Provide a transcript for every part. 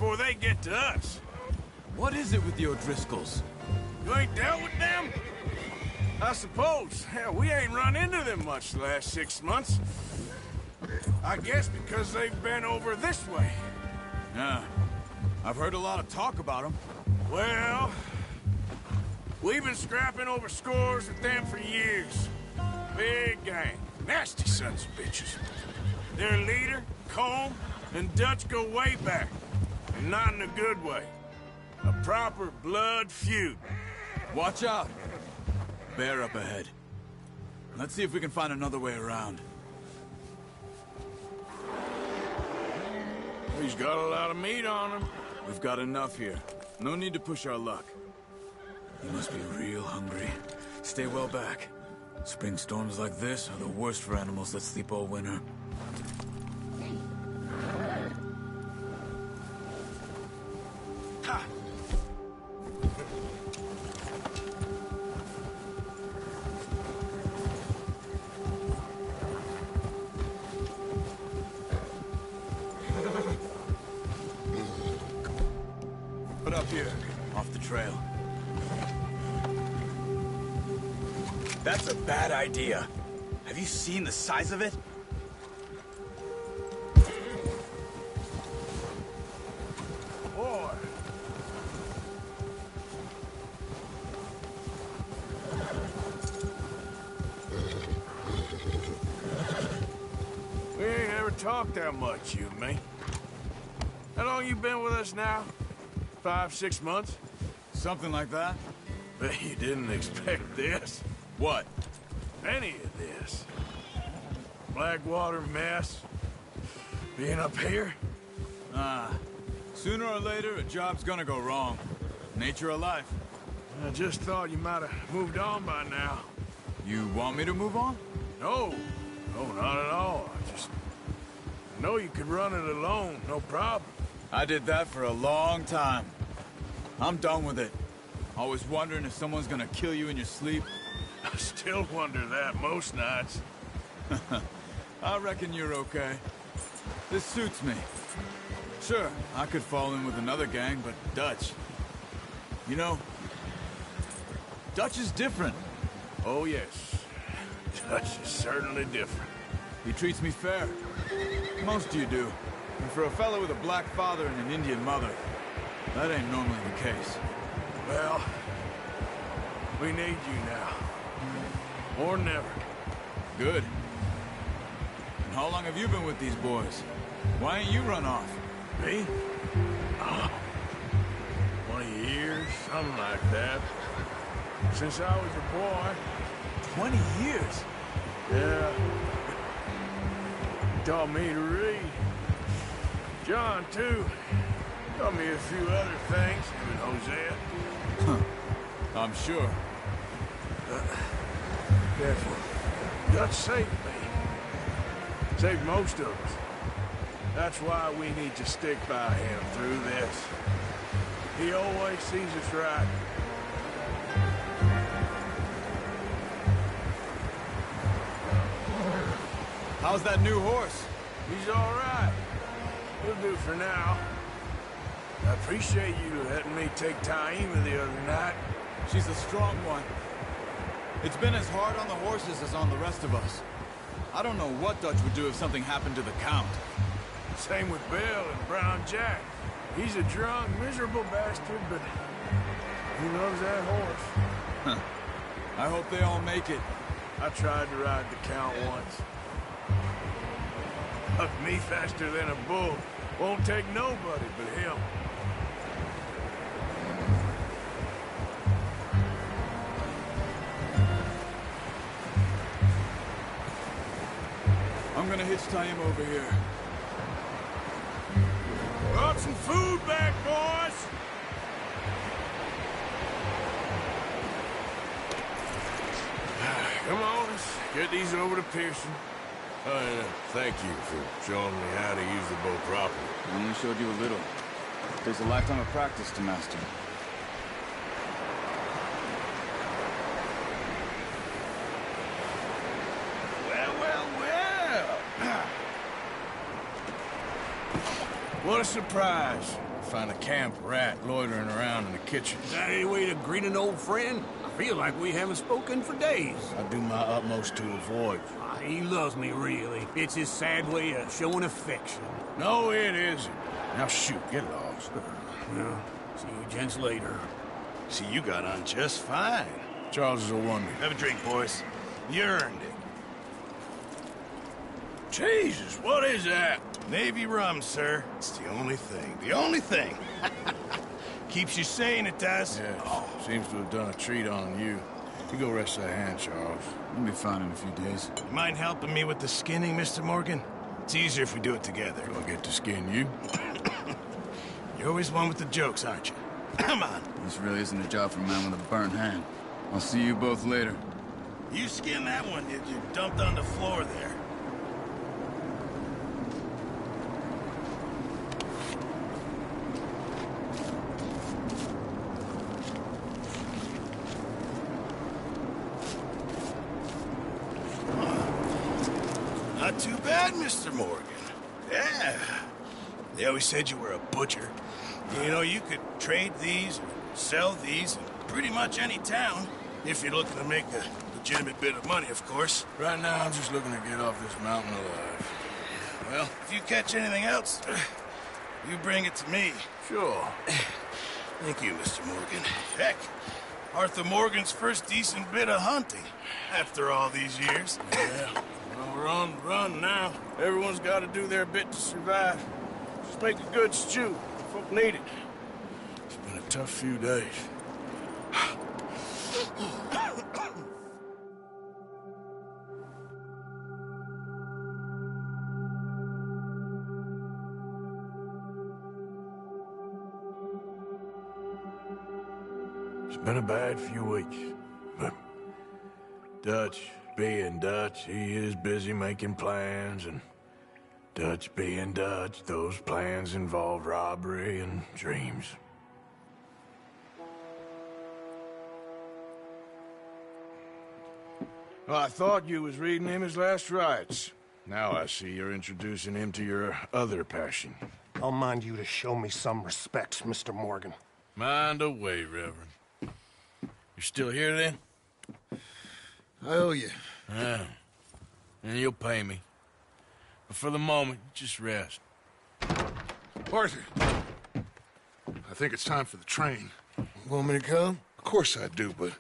before they get to us. What is it with the O'Driscolls? You ain't dealt with them? I suppose. Hell, we ain't run into them much the last 6 months. I guess because they've been over this way. Yeah. I've heard a lot of talk about them. Well, we've been scrapping over scores with them for years. Big gang. Nasty sons of bitches. Their leader, Combe, and Dutch go way back. And not in a good way. A proper blood feud. Watch out. Bear up ahead. Let's see if we can find another way around. He's got a lot of meat on him. We've got enough here. No need to push our luck. You must be real hungry. Stay well back. Spring storms like this are the worst for animals that sleep all winter. Ha! Put up here, off the trail. That's a bad idea. Have you seen the size of it? Boy. We ain't ever talked that much, you and me. How long you been with us now? 5, 6 months? Something like that? Bet you didn't expect this. What? Any of this. Blackwater mess. Being up here? Sooner or later, a job's gonna go wrong. Nature of life. I just thought you might have moved on by now. You want me to move on? No. No, not at all. I know you could run it alone, no problem. I did that for a long time. I'm done with it. Always wondering if someone's gonna kill you in your sleep. I still wonder that most nights. I reckon you're okay. This suits me. Sure, I could fall in with another gang, but Dutch... You know, Dutch is different. Oh, yes. Dutch is certainly different. He treats me fair. Most of you do. And for a fella with a black father and an Indian mother, that ain't normally the case. Well, we need you now. Or never. Good. And how long have you been with these boys? Why ain't you run off? Me? Oh, 20 years, something like that. Since I was a boy. 20 years? Yeah. He taught me to read. John, too. Taught me a few other things, him and Hosea. Huh. I'm sure. Careful. Dutch saved me. Saved most of us. That's why we need to stick by him through this. He always sees us right. How's that new horse? He's all right. He'll do for now. I appreciate you letting me take Taima the other night. She's a strong one. It's been as hard on the horses as on the rest of us. I don't know what Dutch would do if something happened to the Count. Same with Bill and Brown Jack. He's a drunk, miserable bastard, but he loves that horse. Huh. I hope they all make it. I tried to ride the Count once. Hucked me faster than a bull. Won't take nobody but him. I'm gonna hitch Taima over here. Brought some food back, boys! Come on, let's get these over to Pearson. Thank you for showing me how to use the bow properly. I only showed you a little. There's a lifetime of practice to master. Well, well, well! What a surprise. Find a camp rat loitering around in the kitchen. Is that any way to greet an old friend? I feel like we haven't spoken for days. I do my utmost to avoid. He loves me, really. It's his sad way of showing affection. No, it isn't. Now shoot, get lost. Well, see you gents later. See, you got on just fine. Charles is a wonder. Have a drink, boys. You earned it. Jesus, what is that? Navy rum, sir. It's the only thing. The only thing. Keeps you sane, it does. Yes, seems to have done a treat on you. You go rest that hand, Charles. You'll be fine in a few days. You mind helping me with the skinning, Mr. Morgan? It's easier if we do it together. Do I get to skin you? You're always one with the jokes, aren't you? Come on. This really isn't a job for a man with a burnt hand. I'll see you both later. You skinned that one, did you? Dumped on the floor there. Not too bad, Mr. Morgan. Yeah. They always said you were a butcher. You know, you could trade these, or sell these, in pretty much any town, if you're looking to make a legitimate bit of money, of course. Right now, I'm just looking to get off this mountain alive. Well, if you catch anything else, you bring it to me. Sure. Thank you, Mr. Morgan. Heck, Arthur Morgan's first decent bit of hunting, after all these years. Yeah. Well, we're on the run now. Everyone's got to do their bit to survive. Just make a good stew. Folk need it. It's been a tough few days. It's been a bad few weeks, but Dutch being Dutch, he is busy making plans, and Dutch being Dutch, those plans involve robbery and dreams. Well, I thought you was reading him his last rites. Now I see you're introducing him to your other passion. I'll mind you to show me some respect, Mr. Morgan. Mind away, Reverend. You still here, then? I owe you. Yeah. And you'll pay me. But for the moment, just rest. Arthur, I think it's time for the train. Want me to come? Of course I do, but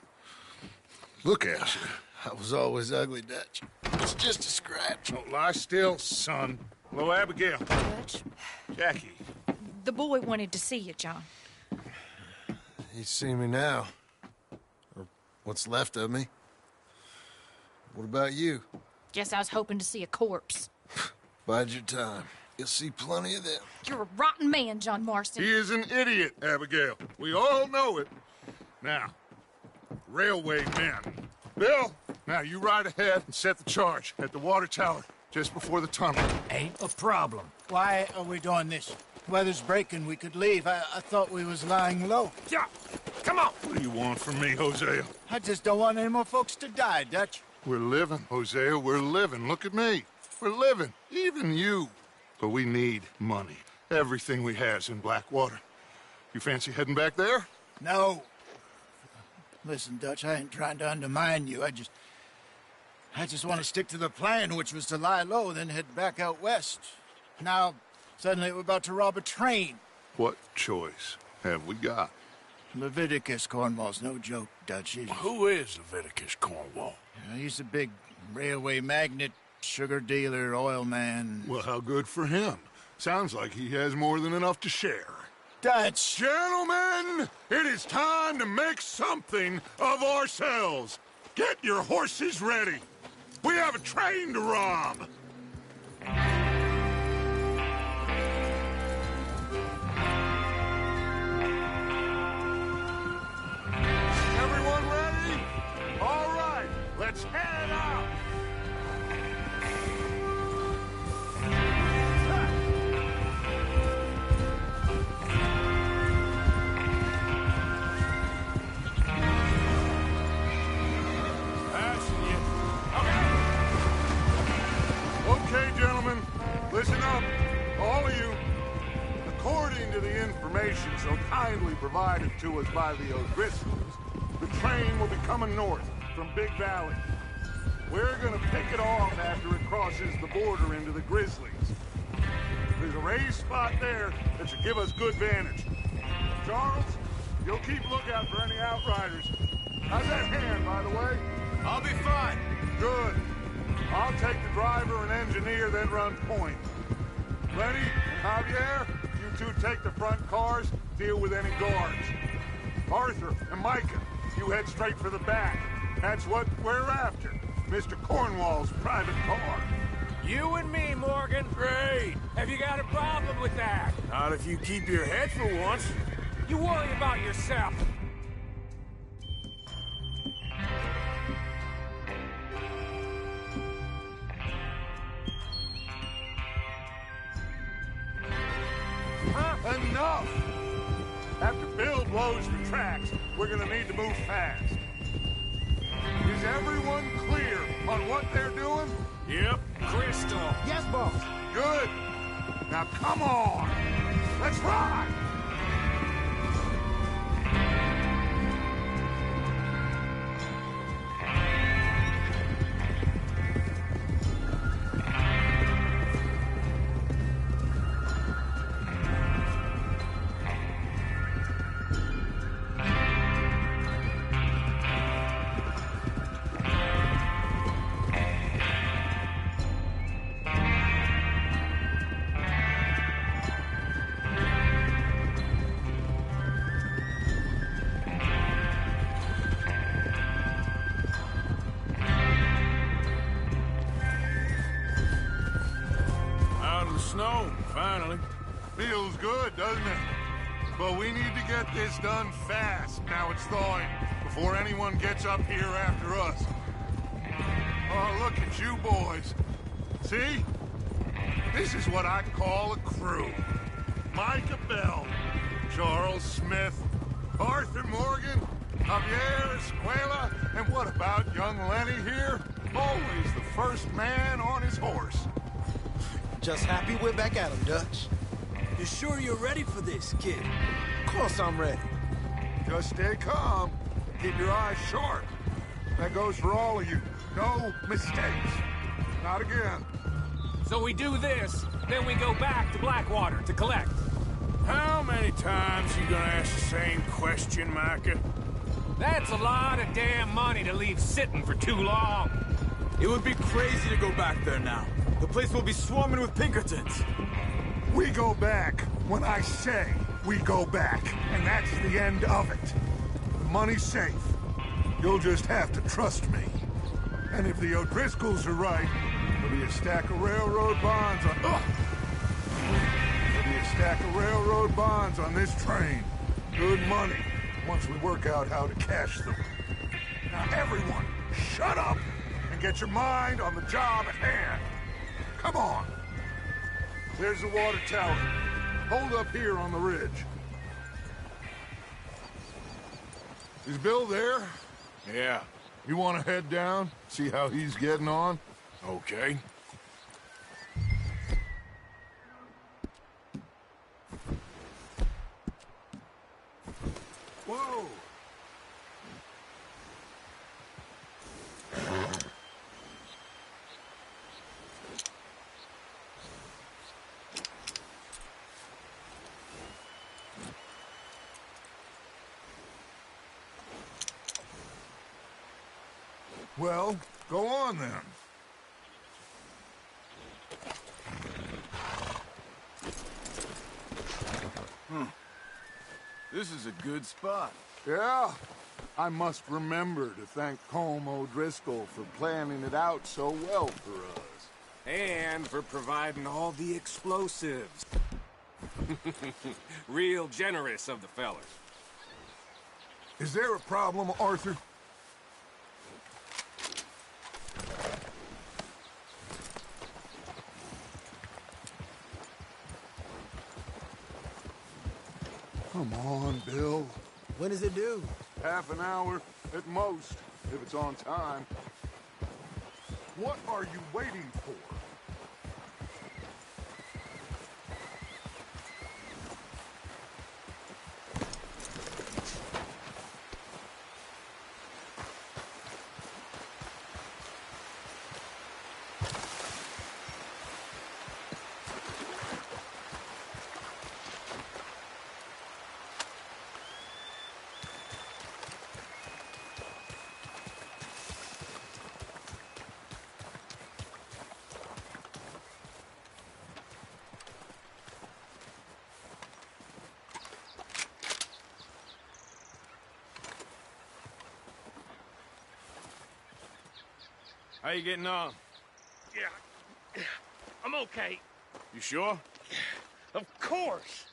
look at you. I was always ugly, Dutch. It's just a scratch. Don't lie still, son. Hello, Abigail. Dutch, Jackie. the boy wanted to see you, John. He's seen me now. Or what's left of me. What about you? Guess I was hoping to see a corpse. Bide your time. You'll see plenty of them. You're a rotten man, John Marston. He is an idiot, Abigail. We all know it. Now, railway men. Bill, now you ride ahead and set the charge at the water tower just before the tunnel. Ain't a problem. Why are we doing this? Weather's breaking. We could leave. I thought we was lying low. Yeah, come on. What do you want from me, Hosea? I just don't want any more folks to die, Dutch. We're living, Hosea. We're living. Look at me. We're living. Even you. But we need money. Everything we has in Blackwater. You fancy heading back there? No. Listen, Dutch, I ain't trying to undermine you. I just want to stick to the plan, which was to lie low, then head back out west. Now, suddenly we're about to rob a train. What choice have we got? Leviticus Cornwall's no joke, Dutch. Who is Leviticus Cornwall? He's a big railway magnate, sugar dealer, oil man. Well, how good for him. Sounds like he has more than enough to share. Dutch! Gentlemen, it is time to make something of ourselves. Get your horses ready. We have a train to rob. Everyone ready? All right, let's head out. information so kindly provided to us by the O'Driscolls, the train will be coming north from Big Valley. We're gonna pick it off after it crosses the border into the Grizzlies. There's a raised spot there that should give us good vantage. Charles, you'll keep lookout for any outriders. How's that hand, by the way? I'll be fine. Good. I'll take the driver and engineer, then run point. Lenny and Javier, you two take the front cars, deal with any guards. Arthur and Micah, you head straight for the back. That's what we're after. Mr. Cornwall's private car. You and me, Morgan. Great. Have you got a problem with that? Not if you keep your head for once. You worry about yourself. Enough! After Bill blows the tracks, we're gonna need to move fast. Is everyone clear on what they're doing? Yep. Crystal. Yes, boss. Good. Now come on! Let's ride! Snow, finally. Feels good, doesn't it? But we need to get this done fast, now it's thawing, before anyone gets up here after us. Oh, look at you boys. See? This is what I call a crew. Micah Bell, Charles Smith, Arthur Morgan, Javier Escuela, and what about young Lenny here? Always the first man on his horse. Just happy we're back at 'em, Dutch. You sure you're ready for this, kid? Of course I'm ready. Just stay calm. Keep your eyes sharp. That goes for all of you. No mistakes. Not again. So we do this, then we go back to Blackwater to collect. How many times you gonna ask the same question, Micah? That's a lot of damn money to leave sitting for too long. It would be crazy to go back there now. The place will be swarming with Pinkertons. We go back when I say we go back, and that's the end of it. The money's safe. You'll just have to trust me. And if the O'Driscolls are right, there'll be a stack of railroad bonds on... There'll be a stack of railroad bonds on this train. Good money, once we work out how to cash them. Now everyone, shut up and get your mind on the job at hand. Come on. There's the water tower. Hold up here on the ridge. Is Bill there? Yeah. You want to head down? See how he's getting on? Okay. Whoa! Well, go on then. This is a good spot. Yeah, I must remember to thank Colm O'Driscoll for planning it out so well for us. And for providing all the explosives. Real generous of the fellers. Is there a problem, Arthur? Come on, Bill. When does it due? Half an hour at most, if it's on time. What are you waiting for? How you getting on? Yeah, I'm okay. You sure? Of course.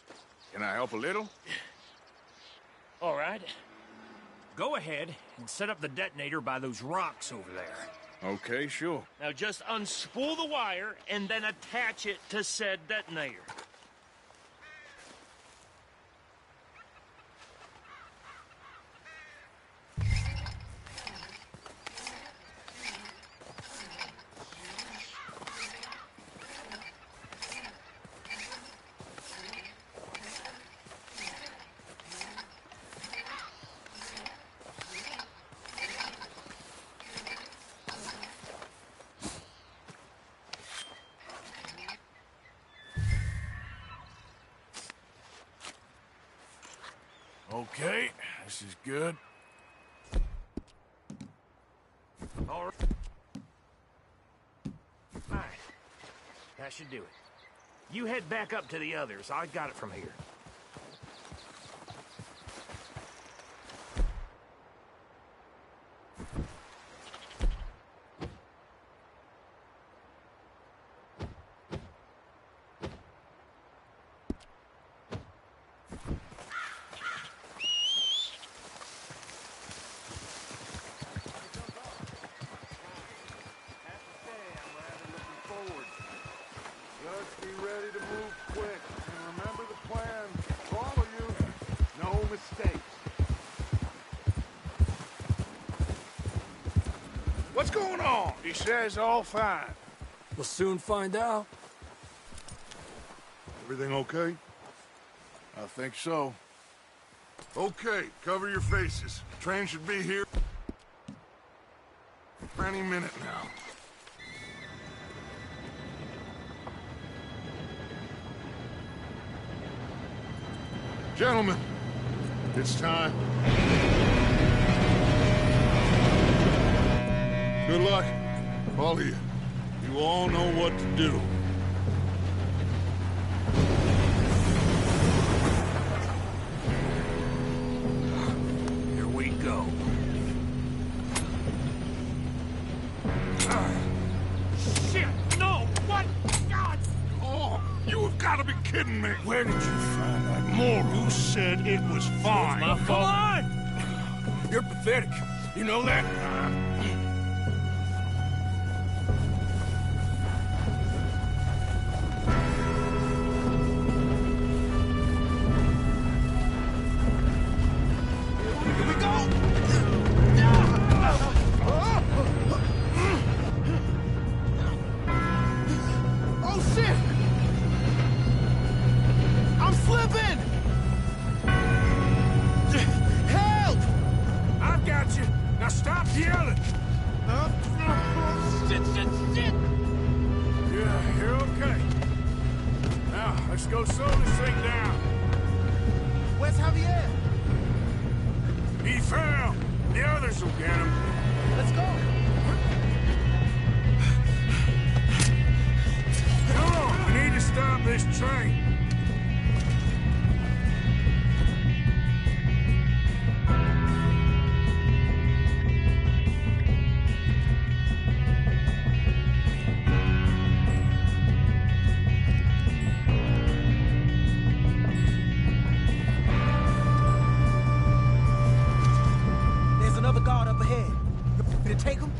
Can I help a little? All right. Go ahead and set up the detonator by those rocks over there. Okay, sure. Now just unspool the wire and then attach it to said detonator. Okay, this is good. All right. That should do it. You head back up to the others. I got it from here. Just be ready to move quick. And remember the plan. For all of you, no mistakes. What's going on? He says all fine. We'll soon find out. Everything okay? I think so. Okay, cover your faces. Train should be here any minute now. Gentlemen, it's time. Good luck, all of you. You all know what to do. Here we go. Shit! No! What? God! Oh, you have got to be kidding me. Where did you find that moral? Who said it was fine? My fault. Come on! You're pathetic. You know that? Here we go! Oh, shit! I'm slipping! Help! I've got you. Now stop yelling. Shit, shit, shit! Yeah, you're okay. Now, let's go slow this thing down. Where's Javier? He fell. The others will get him. Let's go! Come on, we need to stop this train. There's another guard up ahead. You ready to take him?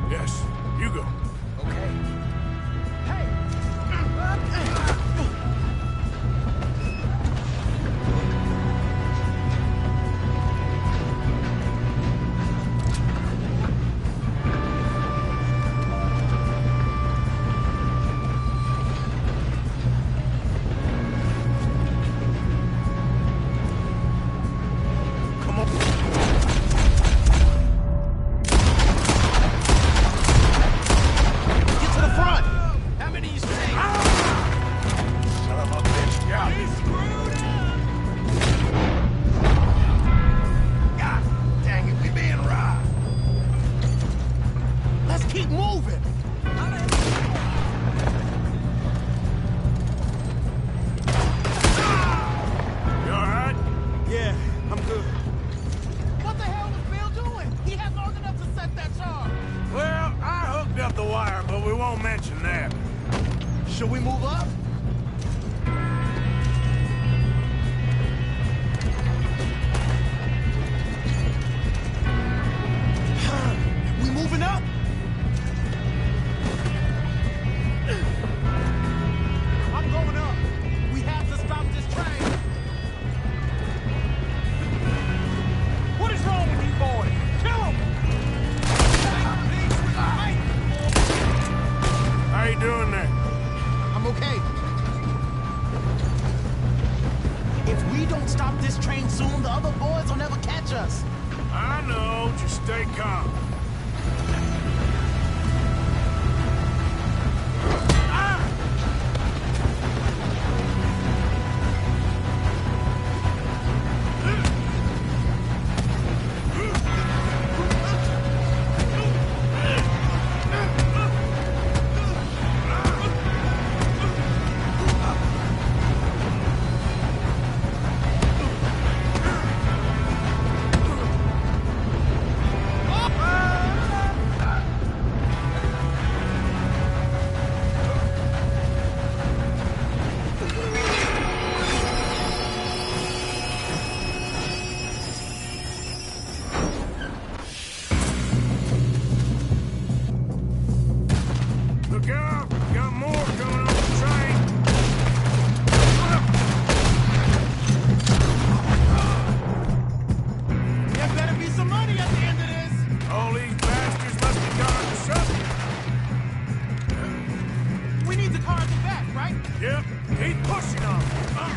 Yes, you go. Should we move up? We moving up? I'm going up. We have to stop this train. What is wrong with you boys? Kill him! How you doing there? I'm okay. If we don't stop this train soon, the other boys will never catch us. I know, just stay calm. Look out! Got more coming off the train! There better be some money at the end of this. All these bastards must be gone to something. We need the car at the back, right? Yep, keep pushing on. I'ma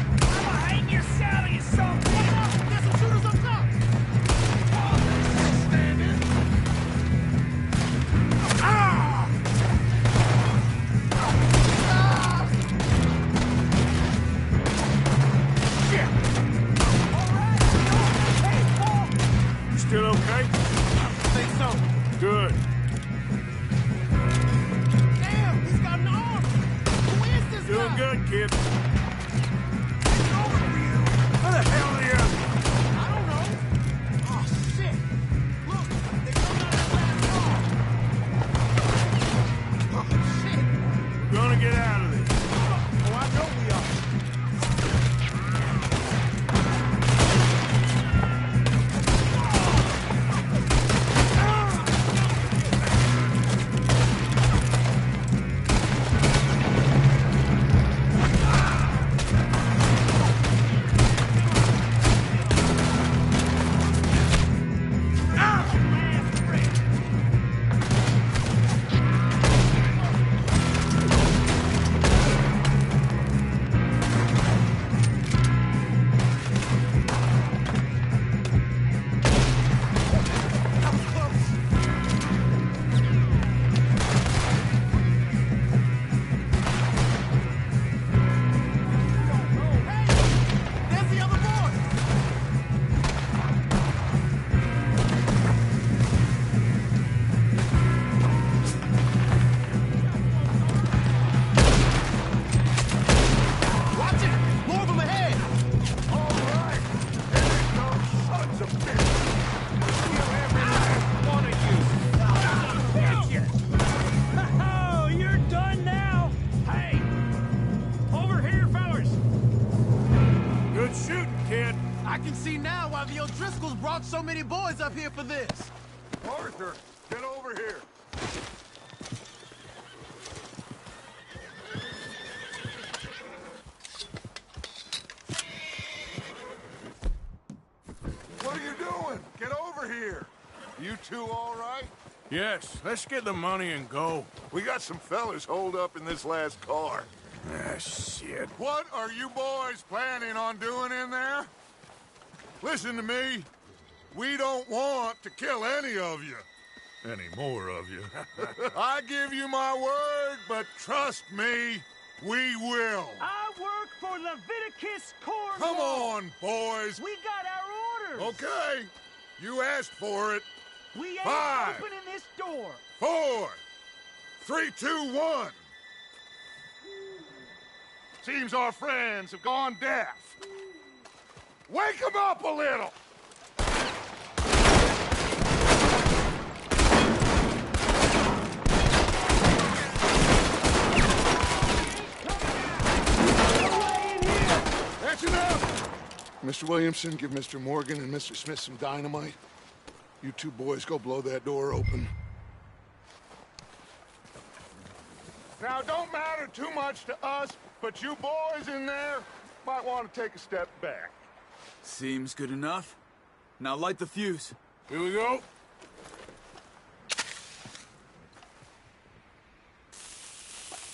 hang your saddle, you son of a Wait up! There's some shooters up top! You still okay? I think so. Good. Damn, he's got an arm! Who is this Doing guy? good, kid. Where the hell are you? I don't know. Oh, shit. Look, they come out of that last car. Oh, shit. We're gonna get out of this. Oh, I know we are. There's the other boy! Watch it! More of them ahead! All right. Here they come, sons of bitches. Kill every last one of you. Oh, you're done now. Hey, over here, fellas. Good shooting, kid. I can see now why the O'Driscolls brought so many boys up here for this. Arthur, get over here. What are you doing? Get over here. You two all right? Yes, let's get the money and go. We got some fellas holed up in this last car. Ah, shit. What are you boys planning on doing in there? Listen to me. We don't want to kill any of you. Any more of you. I give you my word, but trust me, we will. I work for Leviticus Corps. Come on, boys. We got our orders. Okay. You asked for it. We ain't 5, opening this door. 4, 3, 2, 1. Seems our friends have gone deaf. Wake them up a little. Mr. Williamson, give Mr. Morgan and Mr. Smith some dynamite. You two boys go blow that door open. Now, don't matter too much to us, but you boys in there might want to take a step back. Seems good enough. Now light the fuse. Here we go.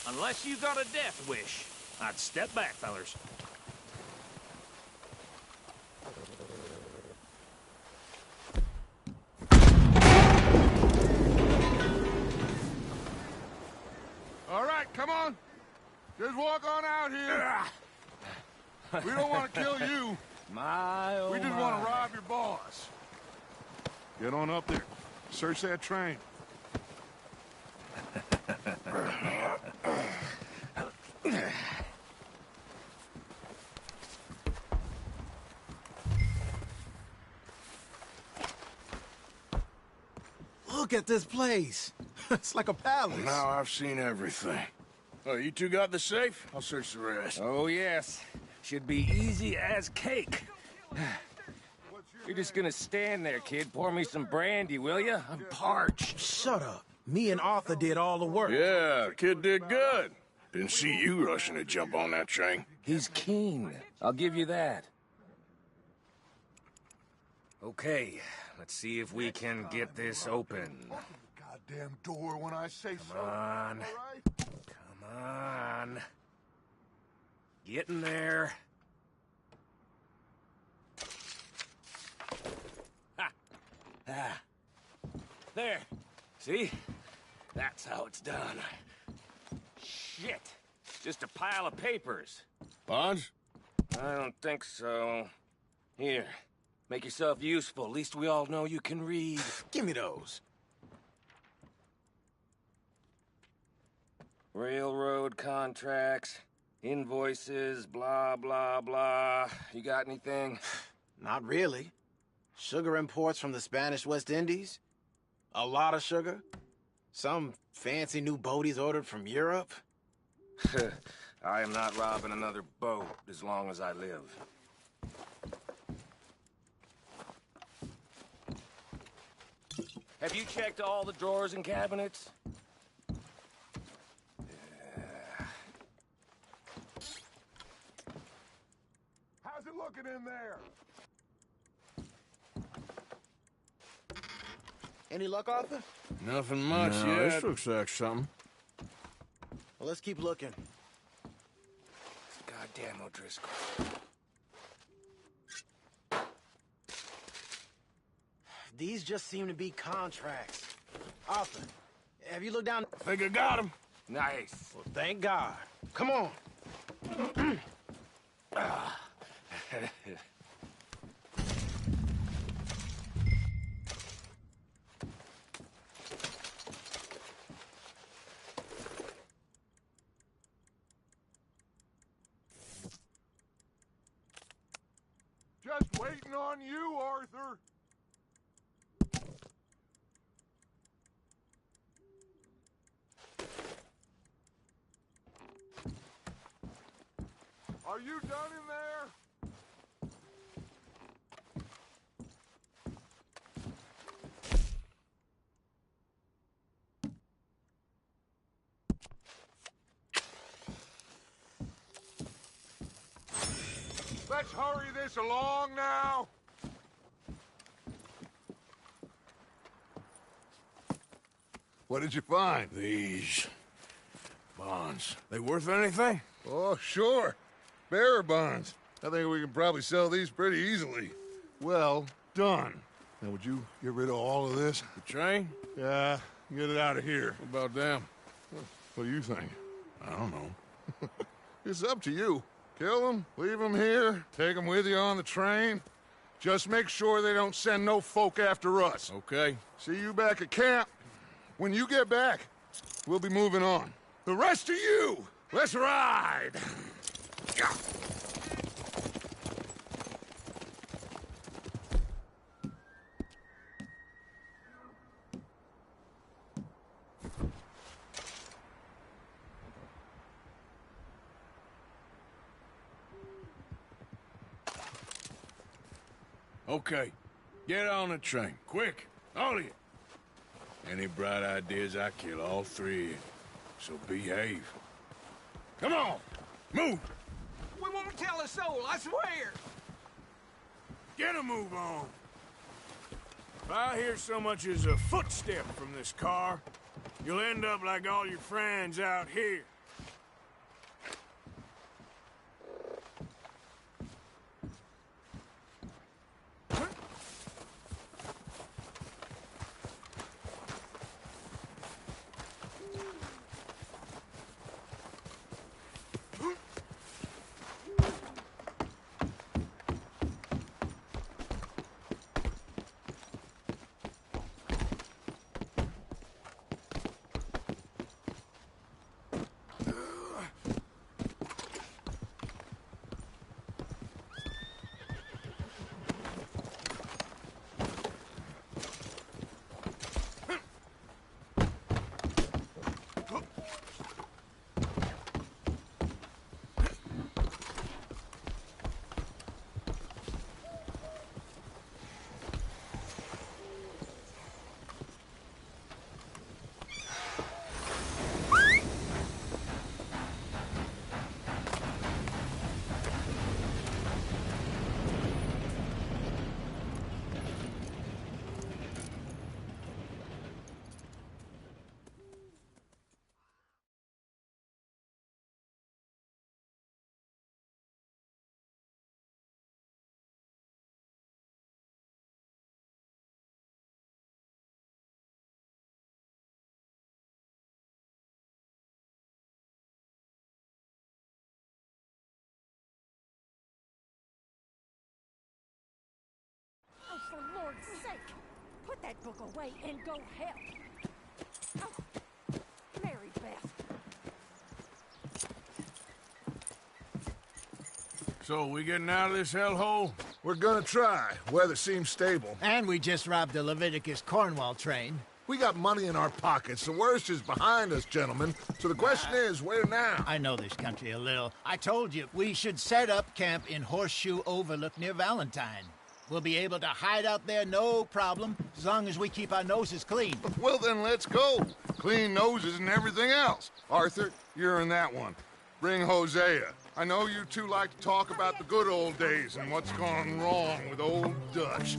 Unless you got a death wish, I'd step back, fellers. All right, come on. Just walk on out here. We don't want to kill you. My, oh We just want to rob your boss. Get on up there. Search that train. Look at this place. It's like a palace. Now I've seen everything. Oh, you two got the safe? I'll search the rest. Oh, yes. Should be easy as cake. You're just gonna stand there, kid. Pour me some brandy, will you? I'm parched. Shut up. Me and Arthur did all the work. Yeah, kid did good. Didn't see you rushing to jump on that train. He's keen. I'll give you that. Okay, let's see if we can get this open. Goddamn door when I say so. Come on. All right? Come on. Get in there. Ha! Ah. There. See? That's how it's done. Shit. Just a pile of papers. Bonds? I don't think so. Here. Make yourself useful. At least we all know you can read. Give me those. Railroad contracts, invoices, blah, blah, blah. You got anything? Not really. Sugar imports from the Spanish West Indies. A lot of sugar. Some fancy new boat he's ordered from Europe. I am not robbing another boat as long as I live. Have you checked all the drawers and cabinets? How's it looking in there? Any luck, Arthur? Nothing much yet. This looks like something. Well, let's keep looking. Goddamn O'Driscoll. These just seem to be contracts. Arthur, have you looked down? I think I got him. Nice. Well, thank God. Come on. Just waiting on you, Arthur. Are you done in there? Let's hurry this along now. What did you find? These bonds. They worth anything? Oh, sure. Bearer bonds. I think we can probably sell these pretty easily. Well done. Now, would you get rid of all of this? The train? Yeah, get it out of here. What about them? What do you think? I don't know. It's up to you. Kill them, leave them here, take them with you on the train. Just make sure they don't send no folk after us. Okay. See you back at camp. When you get back, we'll be moving on. The rest of you, let's ride! Okay, get on the train, quick, all of you. Any bright ideas, I kill all three of you. So behave. Come on, move! We won't tell a soul, I swear! Get a move on. If I hear so much as a footstep from this car, you'll end up like all your friends out here. Oh, for Lord's sake! Put that book away and go help! Oh, Mary Beth. So, we getting out of this hellhole? We're gonna try. Weather seems stable. And we just robbed the Leviticus Cornwall train. We got money in our pockets. The worst is behind us, gentlemen. So the question is, where now? I know this country a little. I told you, we should set up camp in Horseshoe Overlook near Valentine. We'll be able to hide out there no problem, as long as we keep our noses clean. Well, then let's go. Clean noses and everything else. Arthur, you're in that one. Bring Hosea. I know you two like to talk about the good old days and what's gone wrong with old Dutch.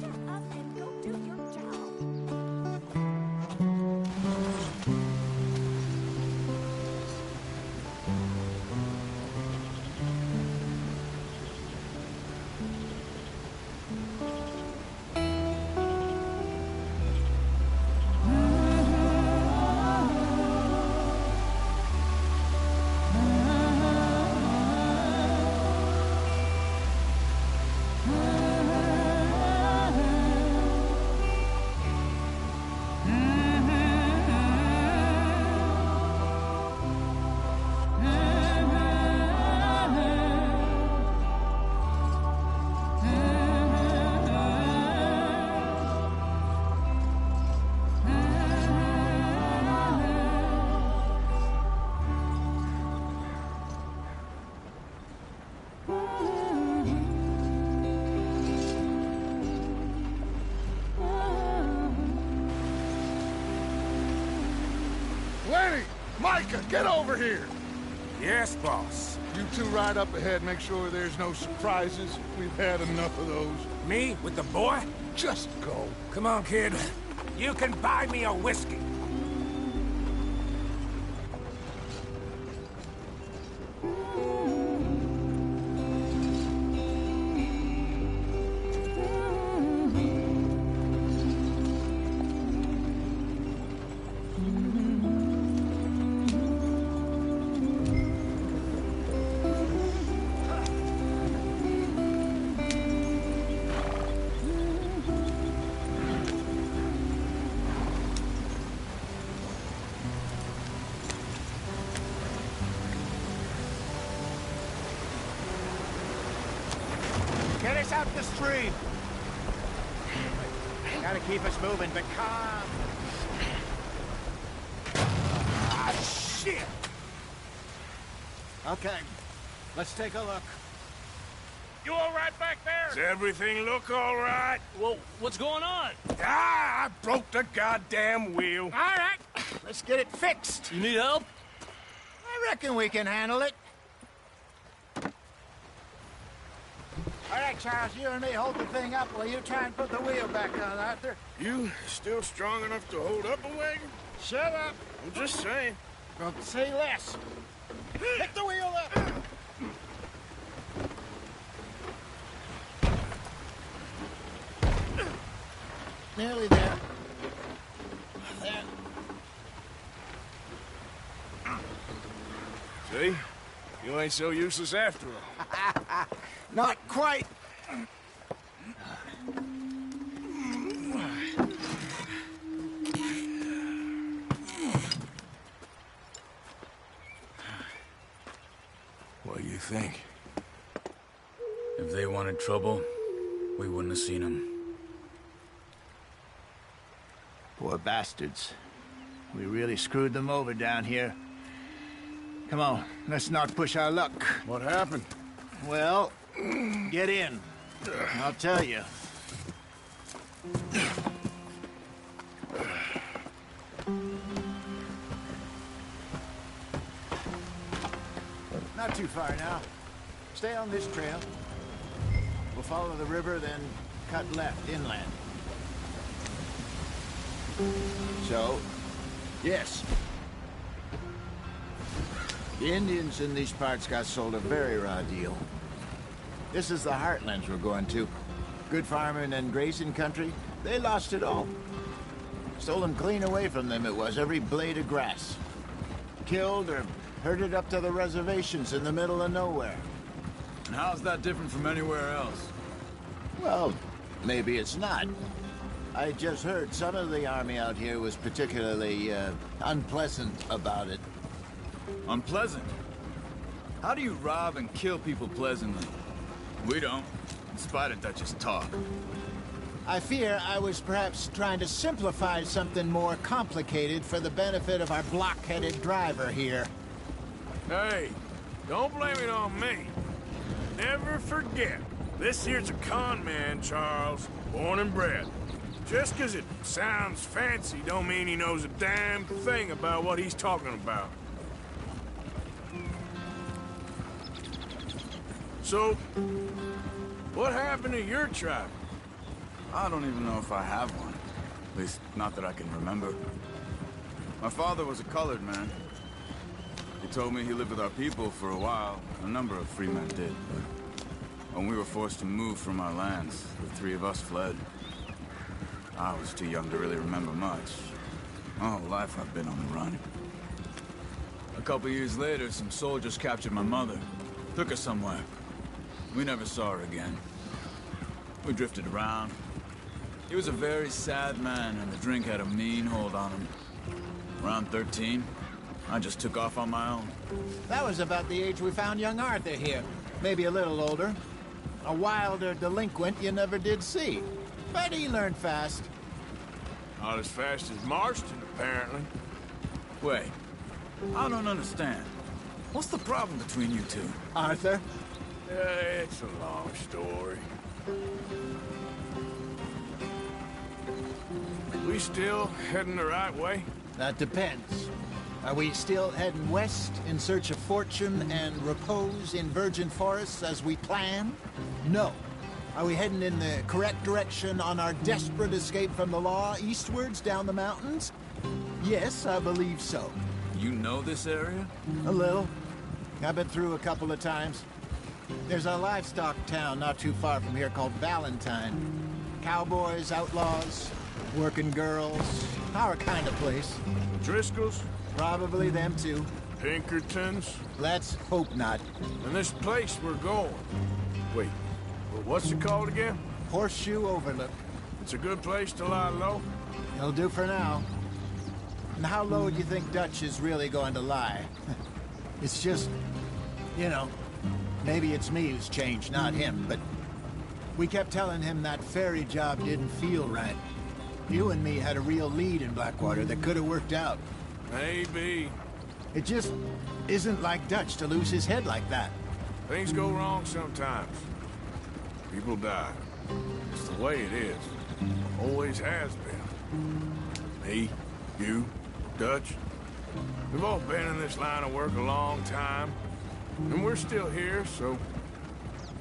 Micah, get over here! Yes, boss. You two ride up ahead, make sure there's no surprises. We've had enough of those. Me? With the boy? Just go. Come on, kid. You can buy me a whiskey. Get us out the stream! Gotta keep us moving, but calm. Ah, shit! Okay, let's take a look. You all right back there? Does everything look all right? Well, what's going on? Ah, I broke the goddamn wheel. All right, let's get it fixed. You need help? I reckon we can handle it. All right, Charles, you and me hold the thing up while you try and put the wheel back on, Arthur. You still strong enough to hold up a wagon? Shut up. I'm just saying. Well, say less. Pick the wheel up. Nearly there. There. See? You ain't so useless after all. Not quite. What do you think? If they wanted trouble, we wouldn't have seen them. Poor bastards. We really screwed them over down here. Come on, let's not push our luck. What happened? Well, get in. I'll tell you. Not too far now. Stay on this trail. We'll follow the river, then cut left inland. So, yes. The Indians in these parts got sold a very raw deal. This is the heartlands we're going to. Good farming and grazing country. They lost it all. Stolen clean away from them it was, every blade of grass. Killed or herded up to the reservations in the middle of nowhere. And how's that different from anywhere else? Well, maybe it's not. I just heard some of the army out here was particularly, unpleasant about it. Unpleasant? How do you rob and kill people pleasantly? We don't, in spite of Dutch's talk. I fear I was perhaps trying to simplify something more complicated for the benefit of our block-headed driver here. Hey, don't blame it on me. Never forget, this here's a con man, Charles, born and bred. Just 'cause it sounds fancy don't mean he knows a damn thing about what he's talking about. So, what happened to your tribe? I don't even know if I have one. At least, not that I can remember. My father was a colored man. He told me he lived with our people for a while. A number of free men did, but when we were forced to move from our lands, the three of us fled. I was too young to really remember much. My whole life I've been on the run. A couple years later, some soldiers captured my mother. Took her somewhere. We never saw her again. We drifted around. He was a very sad man, and the drink had a mean hold on him. Around 13, I just took off on my own. That was about the age we found young Arthur here. Maybe a little older. A wilder delinquent you never did see. But he learned fast. Not as fast as Marston, apparently. Wait, I don't understand. What's the problem between you two? Arthur? It's a long story. We still heading the right way? That depends. Are we still heading west in search of fortune and repose in virgin forests as we planned? No. Are we heading in the correct direction on our desperate escape from the law eastwards down the mountains? Yes, I believe so. You know this area? A little. I've been through a couple of times. There's a livestock town not too far from here called Valentine. Cowboys, outlaws, working girls, our kind of place. Driscoll's? Probably them too. Pinkertons? Let's hope not. And this place we're going. Wait, what's it called again? Horseshoe Overlook. It's a good place to lie low? It'll do for now. And how low do you think Dutch is really going to lie? It's just, you know, maybe it's me who's changed, not him, but we kept telling him that ferry job didn't feel right. You and me had a real lead in Blackwater that could have worked out. Maybe. It just isn't like Dutch to lose his head like that. Things go wrong sometimes. People die. It's the way it is. Always has been. Me, you, Dutch. We've all been in this line of work a long time. And we're still here, so...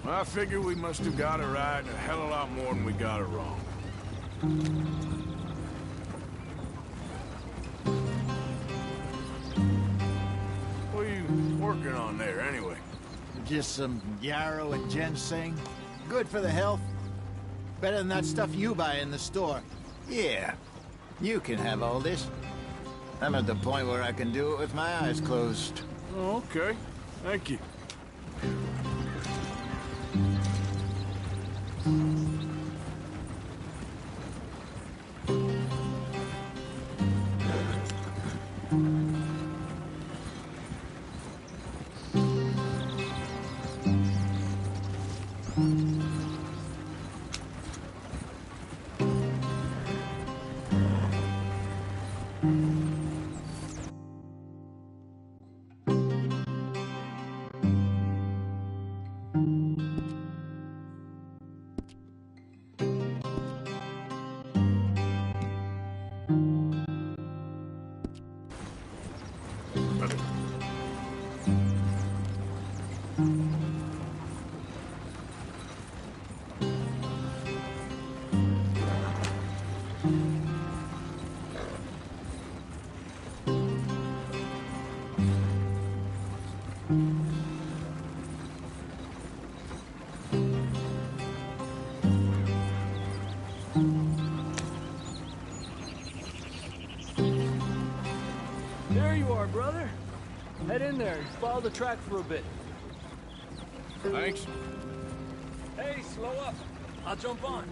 I figure we must have got it right a hell of a lot more than we got it wrong. What are you working on there, anyway? Just some yarrow and ginseng. Good for the health. Better than that stuff you buy in the store. Yeah, you can have all this. I'm at the point where I can do it with my eyes closed. Oh, okay. Thank you. There you are, brother. Head in there and follow the track for a bit. Thanks. Hey, slow up. I'll jump on.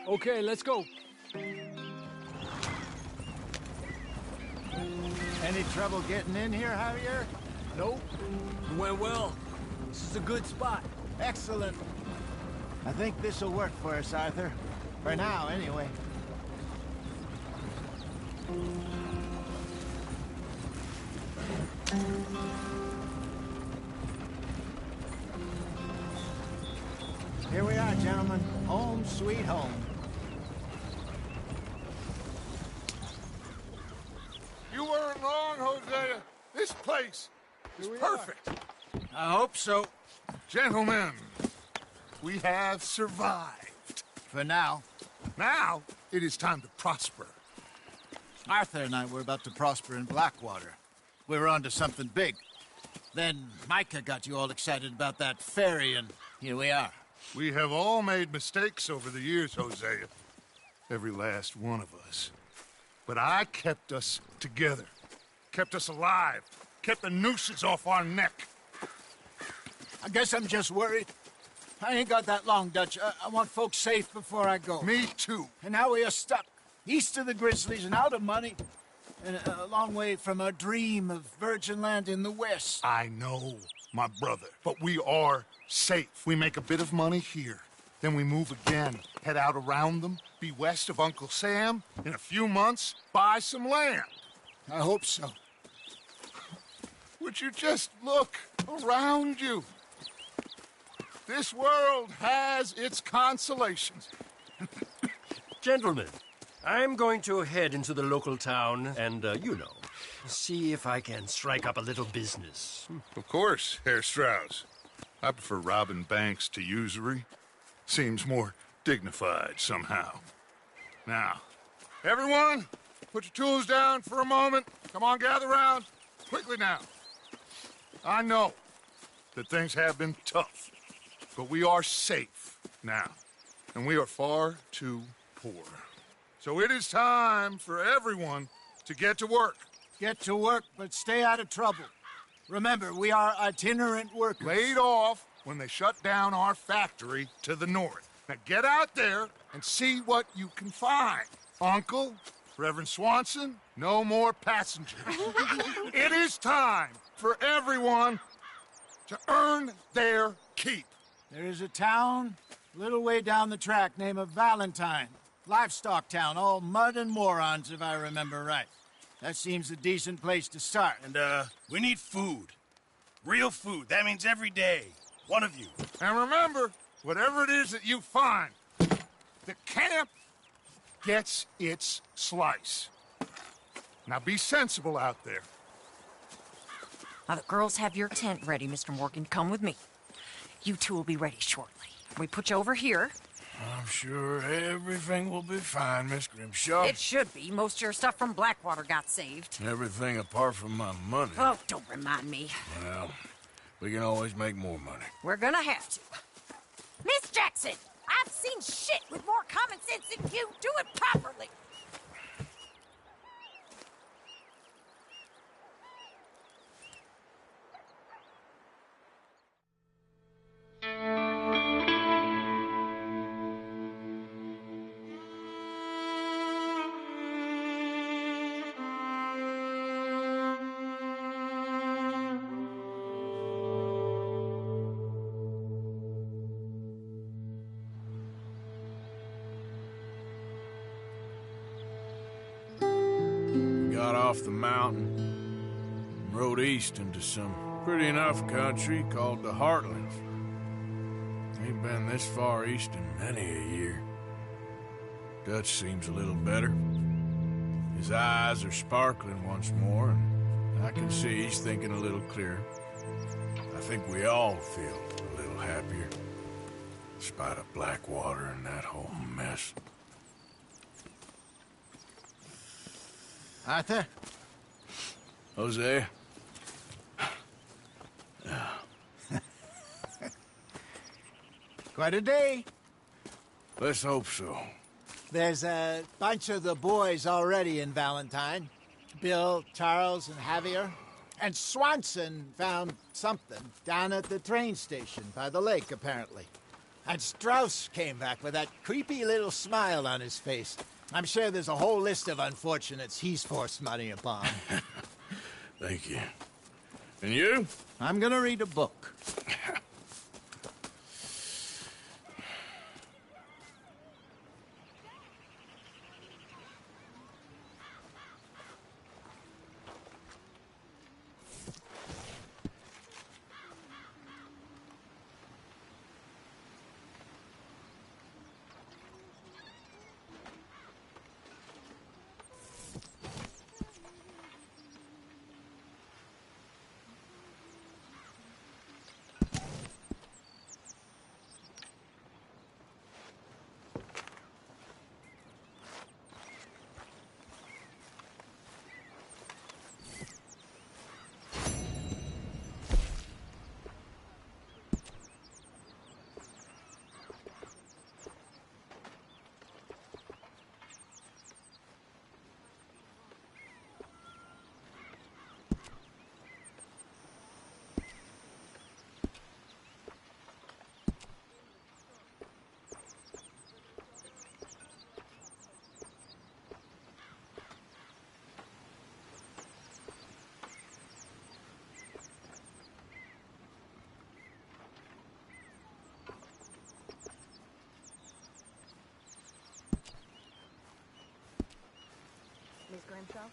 Okay, let's go. Any trouble getting in here, Javier? Nope. It went well. This is a good spot. Excellent. I think this'll work for us, Arthur. For now, anyway. Here we are, gentlemen. Home sweet home. You weren't wrong, Hosea. This place is perfect. I hope so. Gentlemen, we have survived. For now. Now, it is time to prosper. Arthur and I were about to prosper in Blackwater. We were onto something big. Then Micah got you all excited about that ferry, and here we are. We have all made mistakes over the years, Hosea. Every last one of us. But I kept us together. Kept us alive. Kept the nooses off our neck. I guess I'm just worried. I ain't got that long, Dutch. I want folks safe before I go. Me too. And now we are stuck. East of the Grizzlies and out of money. And a long way from our dream of virgin land in the west. I know, my brother. But we are safe. We make a bit of money here. Then we move again. Head out around them. Be west of Uncle Sam. In a few months, buy some land. I hope so. Would you just look around you? This world has its consolations. Gentlemen, I'm going to head into the local town and, see if I can strike up a little business. Of course, Herr Strauss. I prefer robbing banks to usury. Seems more dignified somehow. Now, everyone, put your tools down for a moment. Come on, gather round. Quickly now. I know that things have been tough, but we are safe now, and we are far too poor. So it is time for everyone to get to work. Get to work, but stay out of trouble. Remember, we are itinerant workers. Laid off when they shut down our factory to the north. Now get out there and see what you can find. Uncle, Reverend Swanson, no more passengers. It is time for everyone to earn their keep. There is a town a little way down the track named Valentine. Livestock town, all mud and morons, if I remember right. That seems a decent place to start. And, we need food. Real food. That means every day. One of you. And remember, whatever it is that you find, the camp gets its slice. Now be sensible out there. Now, the girls have your tent ready, Mr. Morgan. Come with me. You two will be ready shortly. We put you over here. I'm sure everything will be fine, Miss Grimshaw. It should be. Most of your stuff from Blackwater got saved. Everything apart from my money. Oh, don't remind me. Well, we can always make more money. We're gonna have to. Miss Jackson, I've seen shit with more common sense than you. Do it properly. Got off the mountain and rode east into some pretty enough country called the Heartlands. Ain't been this far east in many a year. Dutch seems a little better. His eyes are sparkling once more, and I can see he's thinking a little clearer. I think we all feel a little happier, in spite of Blackwater and that whole mess. Arthur? Jose? Quite a day. Let's hope so. There's a bunch of the boys already in Valentine. Bill, Charles, and Javier. And Swanson found something down at the train station by the lake, apparently. And Strauss came back with that creepy little smile on his face. I'm sure there's a whole list of unfortunates he's forced money upon. Thank you. And you? I'm gonna read a book. Miss Grimshaw?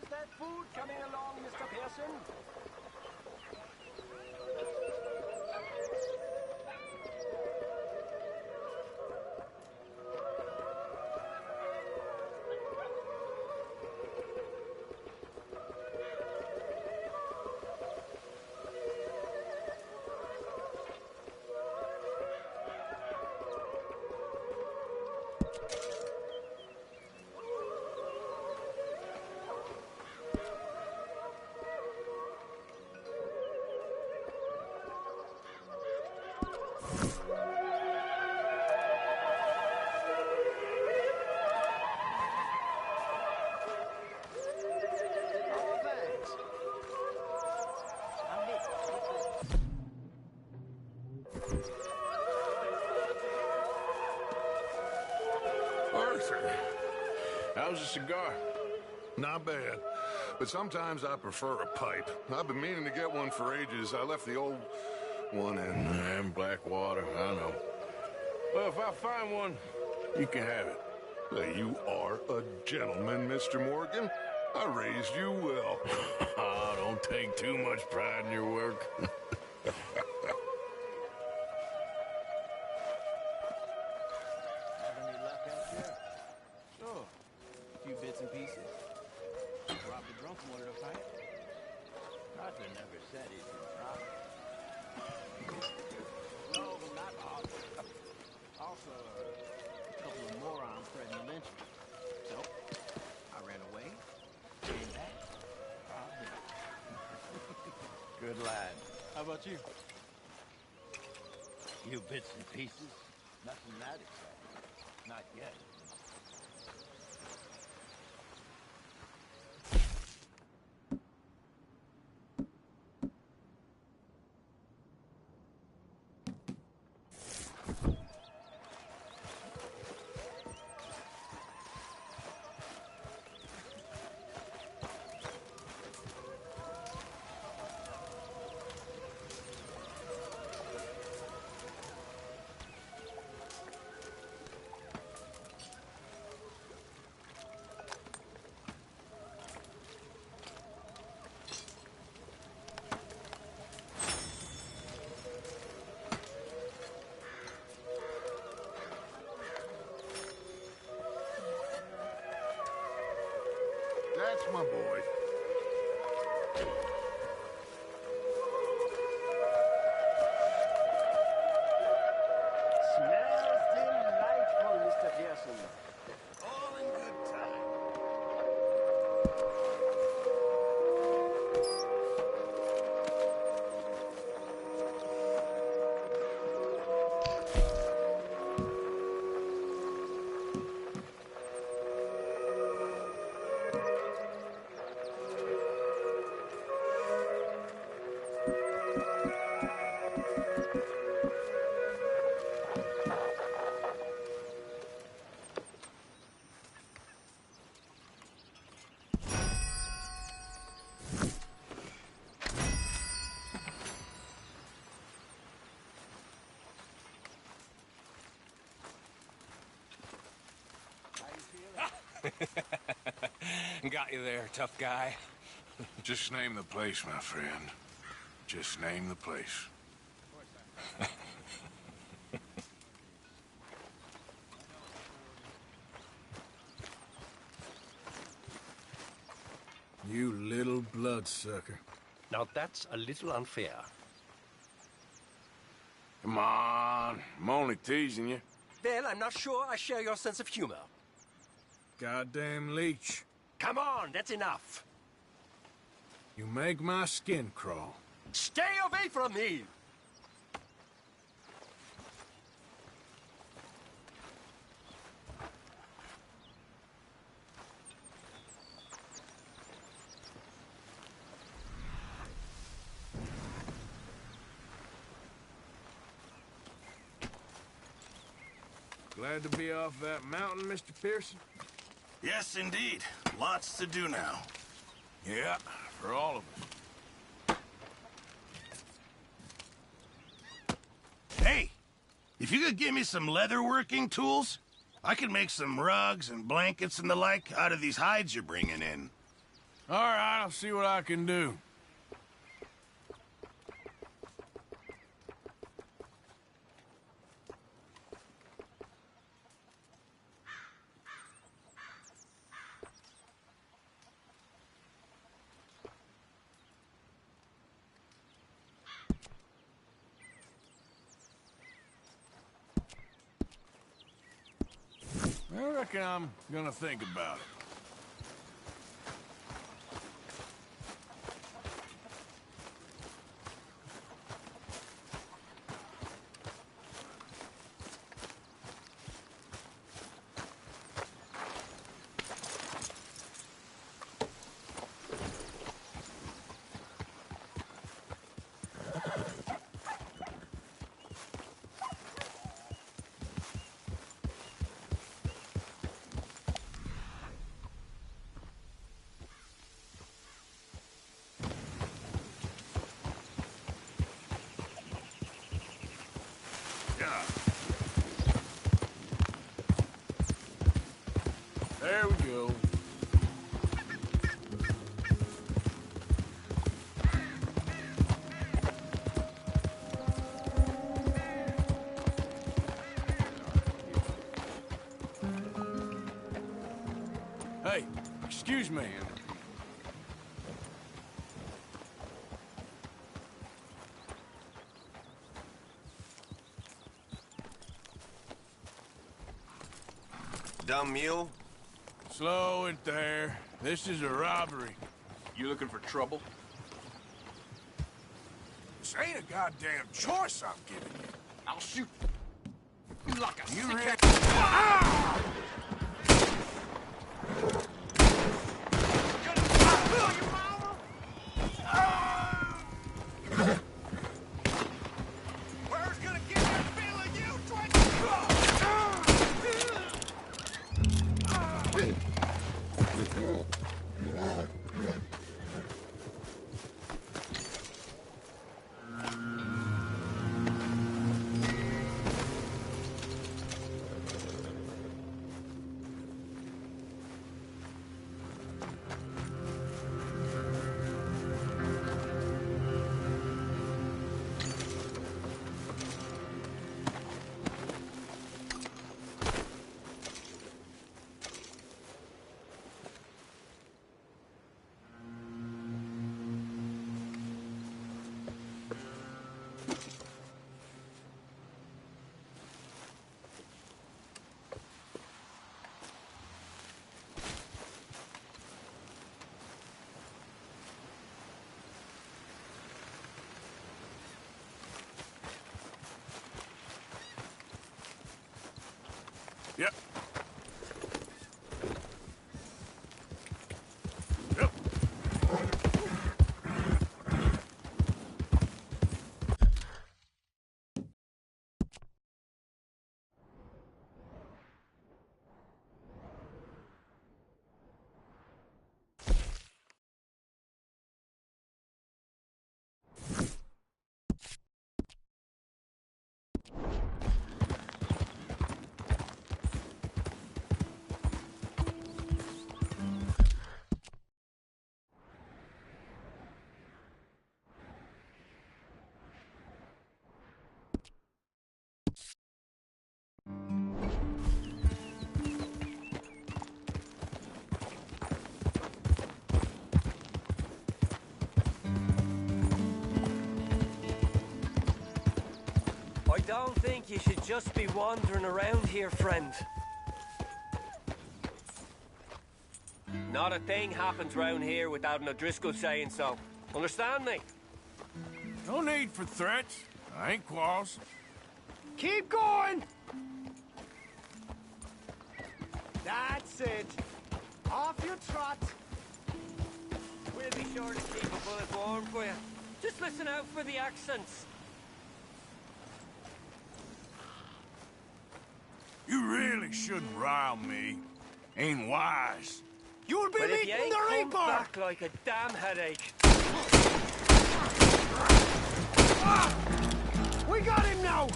Is that food coming along, Mr. Pearson? Arthur, how's the cigar? Not bad. But sometimes I prefer a pipe. I've been meaning to get one for ages. I left the old one in Blackwater, I know. Well, if I find one, you can have it. Hey, you are a gentleman, Mr. Morgan. I raised you well. Oh, don't take too much pride in your work. Have any luck out there? Sure. A few bits and pieces. Robbed a drunk and wanted to fight. Arthur never said he could try. No, not Arthur. Also, a couple of morons threatened to lynch me. So, I ran away, came back, robbed him. Good lad. How about you? Few bits and pieces. Nothing that exciting. Not yet. That's my boy. Smells delightful, Mr. Pearson. All in good time. Got you there, tough guy. Just name the place, my friend. Just name the place. You little bloodsucker. Now that's a little unfair. Come on. I'm only teasing you. Well, I'm not sure I share your sense of humor. Goddamn leech. Come on, that's enough. You make my skin crawl. Stay away from me! Glad to be off that mountain, Mr. Pearson? Yes, indeed. Lots to do now. Yeah, for all of us. Hey, if you could give me some leatherworking tools, I could make some rugs and blankets and the like out of these hides you're bringing in. All right, I'll see what I can do. I reckon I'm gonna think about it. There we go. Hey, excuse me. Dumb mule? Slow it there. This is a robbery. You looking for trouble? This ain't a goddamn choice I'm giving you. I'll shoot you like a You sick really- Ah! Where's gonna get that feeling, you twitch? Yep. Yep. I don't think you should just be wandering around here, friend. Not a thing happens round here without an O'Driscoll saying so. Understand me? No need for threats. I ain't quarrels. Keep going! That's it. Off you trot. We'll be sure to keep a bullet warm for you. Just listen out for the accents. You really shouldn't rile me. Ain't wise. You'll be But if you meeting ain't the come Reaper! back like a damn headache. We got him now!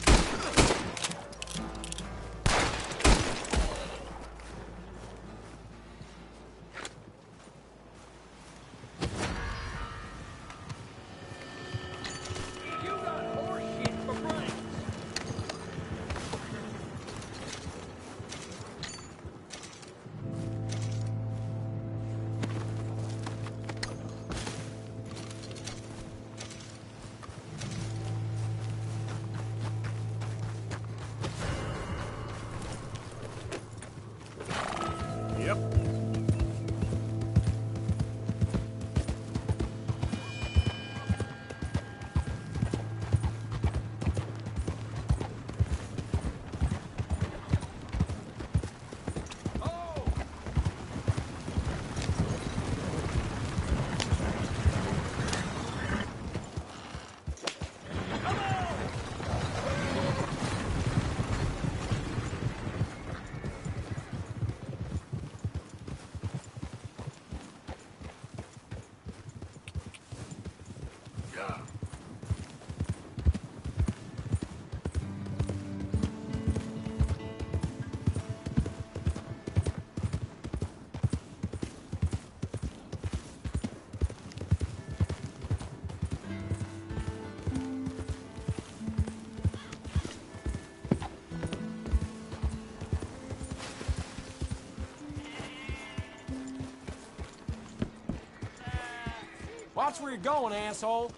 Watch where you're going, asshole.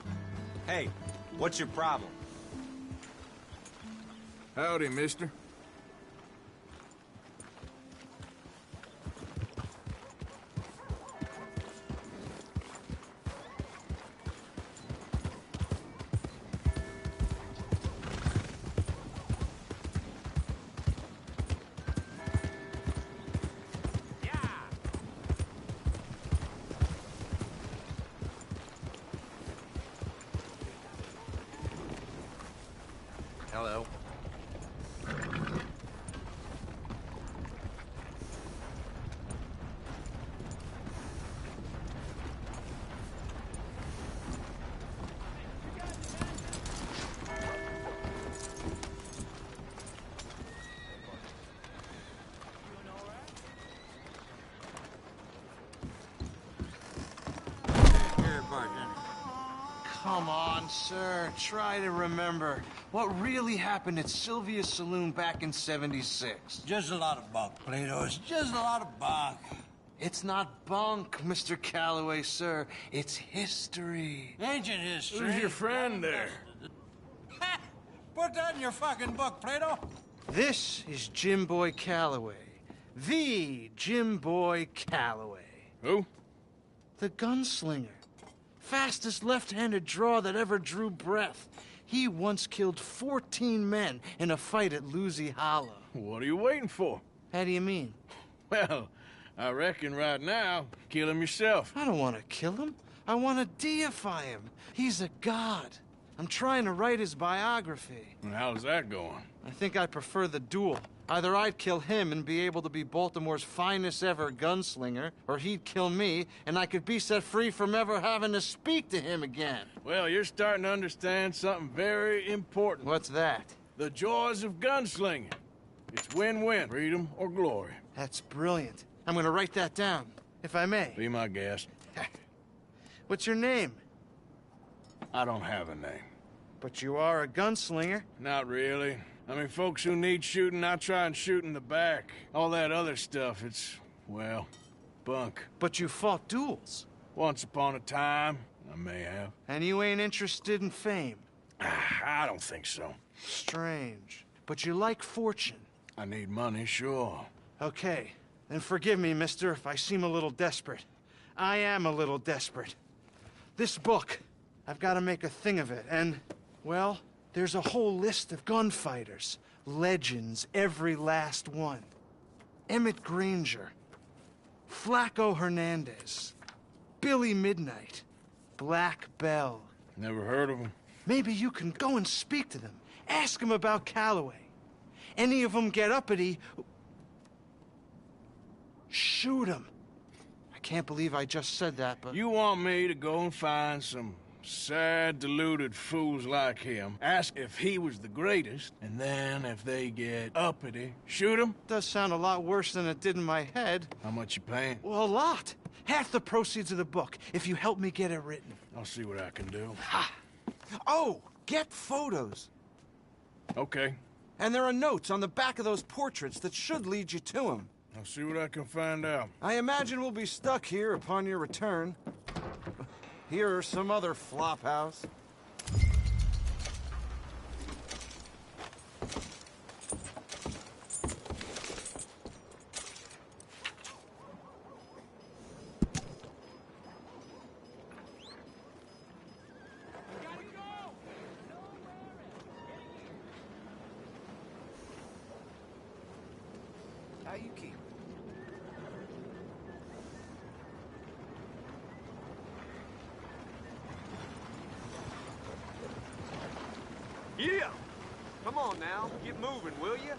Hey, what's your problem? Howdy, mister. Hello. Come on, sir. Try to remember what really happened at Sylvia's Saloon back in '76. Just a lot of bunk, Plato. It's just a lot of bunk. It's not bunk, Mr. Calloway, sir. It's history. Ancient history. Who's your friend there? Put that in your fucking book, Plato. This is Jim Boy Calloway. The Jim Boy Calloway. Who? The gunslinger. Fastest left-handed draw that ever drew breath. He once killed 14 men in a fight at Lucy Hollow. What are you waiting for? How do you mean? Well, I reckon right now, kill him yourself. I don't want to kill him. I want to deify him. He's a god. I'm trying to write his biography. And how's that going? I think I prefer the duel. Either I'd kill him and be able to be Baltimore's finest ever gunslinger, or he'd kill me and I could be set free from ever having to speak to him again. Well, you're starting to understand something very important. What's that? The joys of gunslinging. It's win-win, freedom or glory. That's brilliant. I'm gonna write that down, if I may. Be my guest. What's your name? I don't have a name. But you are a gunslinger. Not really. I mean, folks who need shooting, I try and shoot in the back. All that other stuff, it's, well, bunk. But you fought duels. Once upon a time, I may have. And you ain't interested in fame. I don't think so. Strange. But you like fortune. I need money, sure. Okay. Then forgive me, mister, if I seem a little desperate. I am a little desperate. This book, I've got to make a thing of it, and, well, there's a whole list of gunfighters. Legends, every last one. Emmett Granger. Flaco Hernandez. Billy Midnight. Black Bell. Never heard of him. Maybe you can go and speak to them. Ask them about Calloway. Any of them get uppity, shoot them. I can't believe I just said that, but... You want me to go and find some sad, deluded fools like him, ask if he was the greatest, and then if they get uppity, shoot him? Does sound a lot worse than it did in my head. How much you paying? Well, a lot. Half the proceeds of the book, if you help me get it written. I'll see what I can do. Ha! Oh, get photos. Okay. And there are notes on the back of those portraits that should lead you to him. I'll see what I can find out. I imagine we'll be stuck here upon your return. Here or some other flop house. How you keep? Yeah! Come on now, get moving, will you?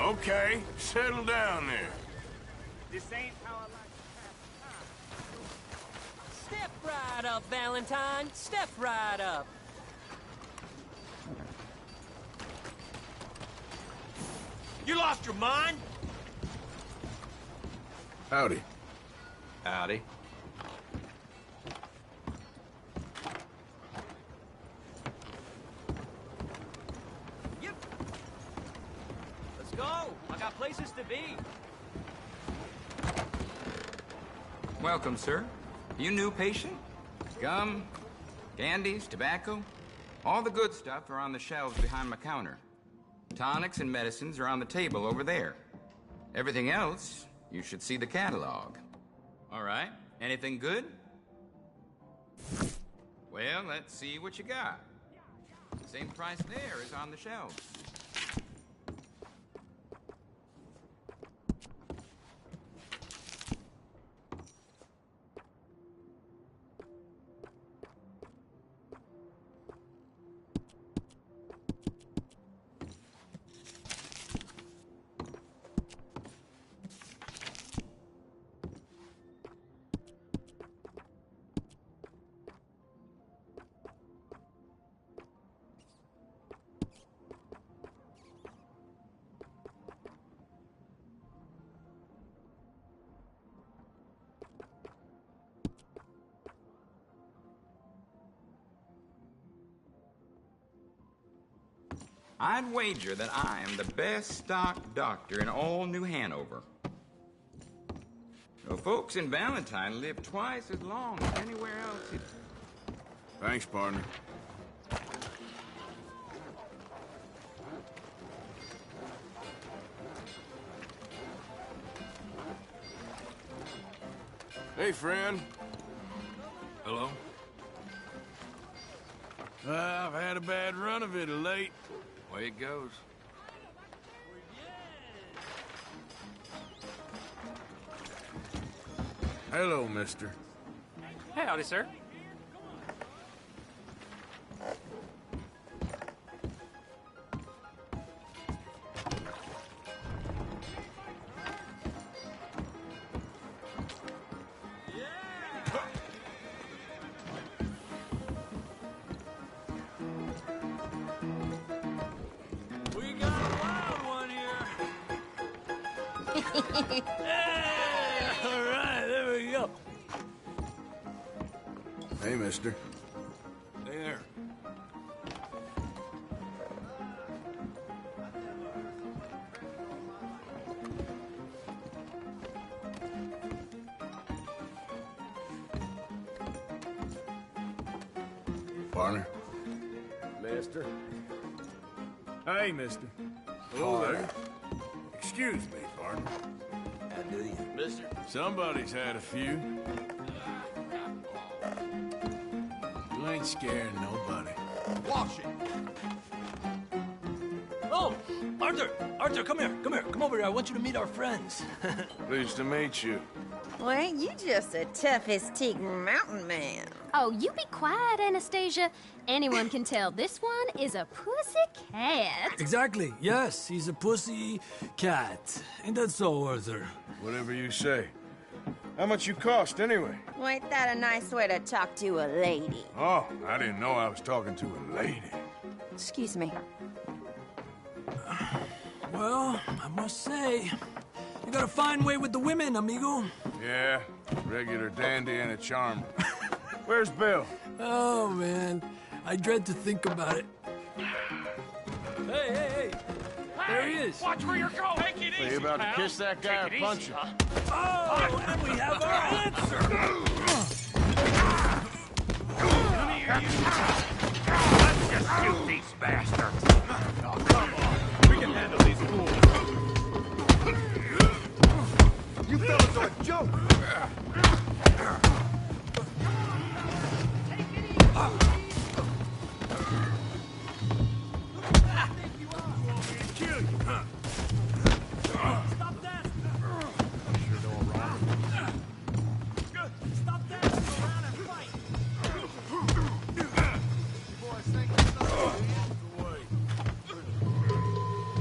Okay, settle down there. This ain't how I like Step right up, Valentine. Step right up. You lost your mind? Howdy. Howdy. Let's go. I got places to be. Welcome, sir. You new patient? Gum, candies, tobacco? All the good stuff are on the shelves behind my counter. Tonics and medicines are on the table over there. Everything else, you should see the catalog. All right, anything good? Well, let's see what you got. Same price there is on the shelves. I'd wager that I am the best stock doctor in all New Hanover. The folks in Valentine live twice as long as anywhere else. Thanks, partner. Hey, friend. Hello? I've had a bad run of it of late. Way it goes. Hello, mister. Howdy, sir. All right, there we go. Hey, mister. There. Partner. Mister. Hey, mister. Hello there. Excuse me, partner. How do you, mister? Somebody's had a few. You ain't scaring nobody. Wash it. Oh, Arthur! Arthur, come here. Come here. Come over here. I want you to meet our friends. Pleased to meet you. Well, ain't you just the toughest teak mountain man? Oh, you be quiet, Anastasia. Anyone can tell this one is a pussy cat. Exactly. Yes, he's a pussy cat. Ain't that so, Arthur? Whatever you say. How much you cost, anyway? Well, ain't that a nice way to talk to a lady? Oh, I didn't know I was talking to a lady. Excuse me. Well, I must say, you got a fine way with the women, amigo. Yeah, regular dandy and a charmer. Where's Bill? Oh, man. I dread to think about it. Hey! There he is. Watch where you're going. Take it easy, Are you about pal. to kiss that guy or Take it punch easy, him? huh? Oh, and we have our answer. Come here, you. Let's just shoot these bastards. Oh, come on. We can handle these fools. You fellas are a joke.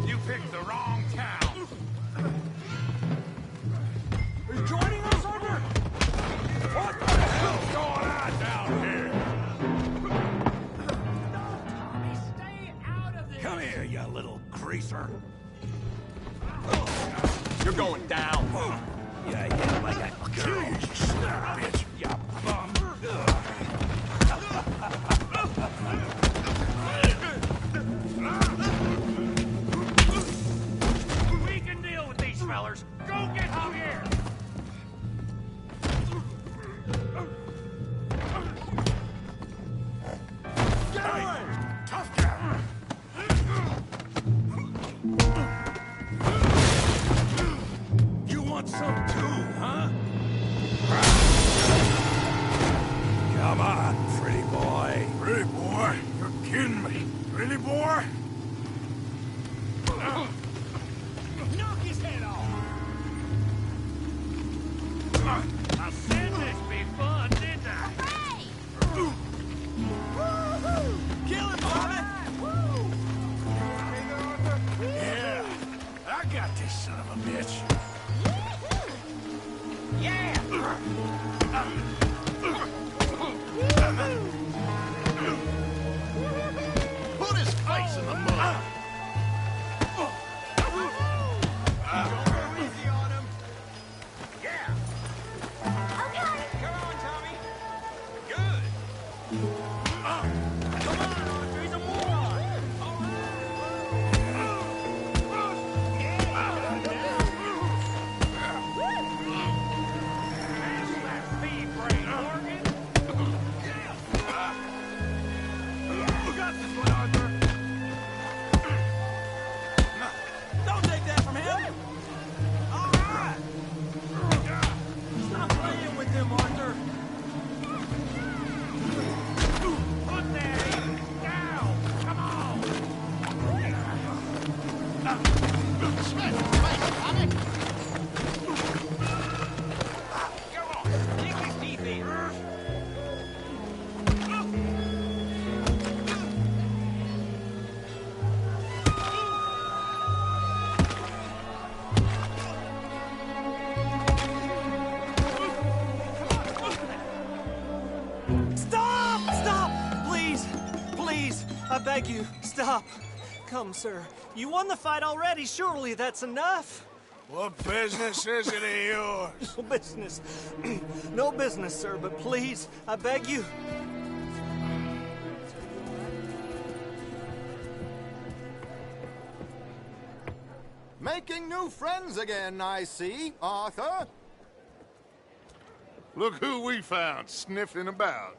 You picked the wrong town. Come here, you little greaser. You're going down. Yeah, like that girl. You son of a bitch. You bum. We can deal with these fellers. Go get Javier. Tough guy. You want some too, huh? Come on, pretty boy. Pretty boy? You're kidding me. Pretty boy? Knock his head off! I said this be fun, didn't I? Hooray! Kill him, Bobby! Yeah, I got this son of a bitch. Yeah! Put his face in the mud! Easy on him. Yeah! Okay! Come on, Tommy! Good! Come on, Andre, he's a moron! Don't take that from him! All right! Stop playing with him, Arthur! Put that aim down! Come on! Smith, face, Tommy! Come on, kick his teeth in! Stop! Stop! Please! Please! I beg you, stop. Come, sir. You won the fight already. Surely that's enough. What business is it of yours? No business. No business, sir, but please, I beg you. Making new friends again, I see, Arthur. Look who we found sniffing about.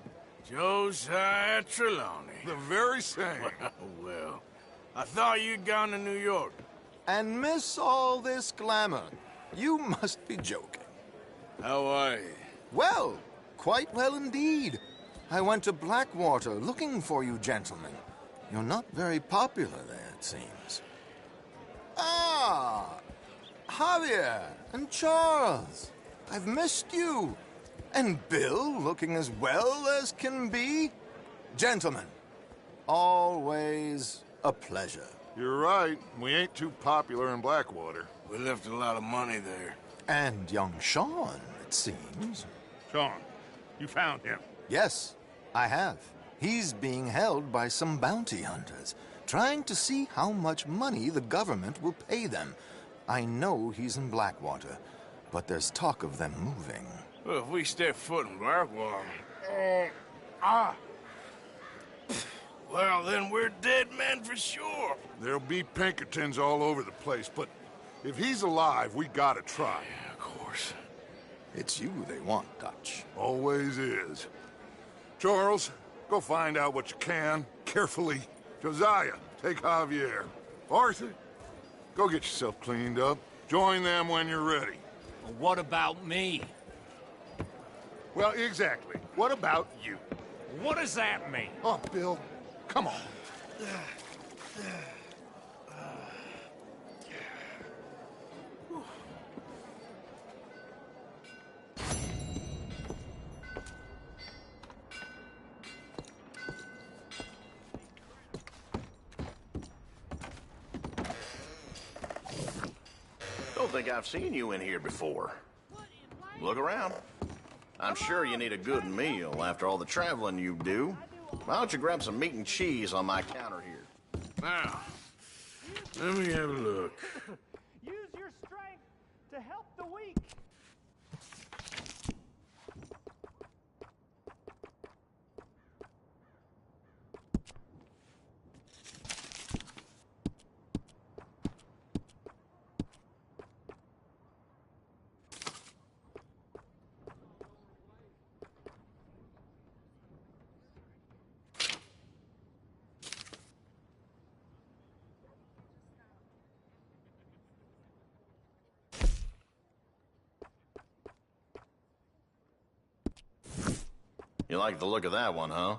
Josiah Trelawney. The very same. Well, I thought you'd gone to New York. And miss all this glamour. You must be joking. How are you? Well, quite well indeed. I went to Blackwater looking for you gentlemen. You're not very popular there, it seems. Ah, Javier and Charles. I've missed you. And Bill looking as well as can be. Gentlemen, always a pleasure. You're right. We ain't too popular in Blackwater. We left a lot of money there. And young Sean, it seems. Sean, you found him? Yes, I have. He's being held by some bounty hunters, trying to see how much money the government will pay them. I know he's in Blackwater, but there's talk of them moving. Well, if we step foot in Blackwater... Well, then we're dead men for sure. There'll be Pinkertons all over the place, but if he's alive, we gotta try. Yeah, of course. It's you they want, Dutch. Always is. Charles, go find out what you can, carefully. Josiah, take Javier. Arthur, go get yourself cleaned up. Join them when you're ready. Well, what about me? Well, exactly. What about you? What does that mean? Oh, Bill, come on. Don't think I've seen you in here before. Look around. I'm sure you need a good meal after all the traveling you do. Why don't you grab some meat and cheese on my counter here? Now, Let me have a look. Use your strength to help the weak. You like the look of that one, huh?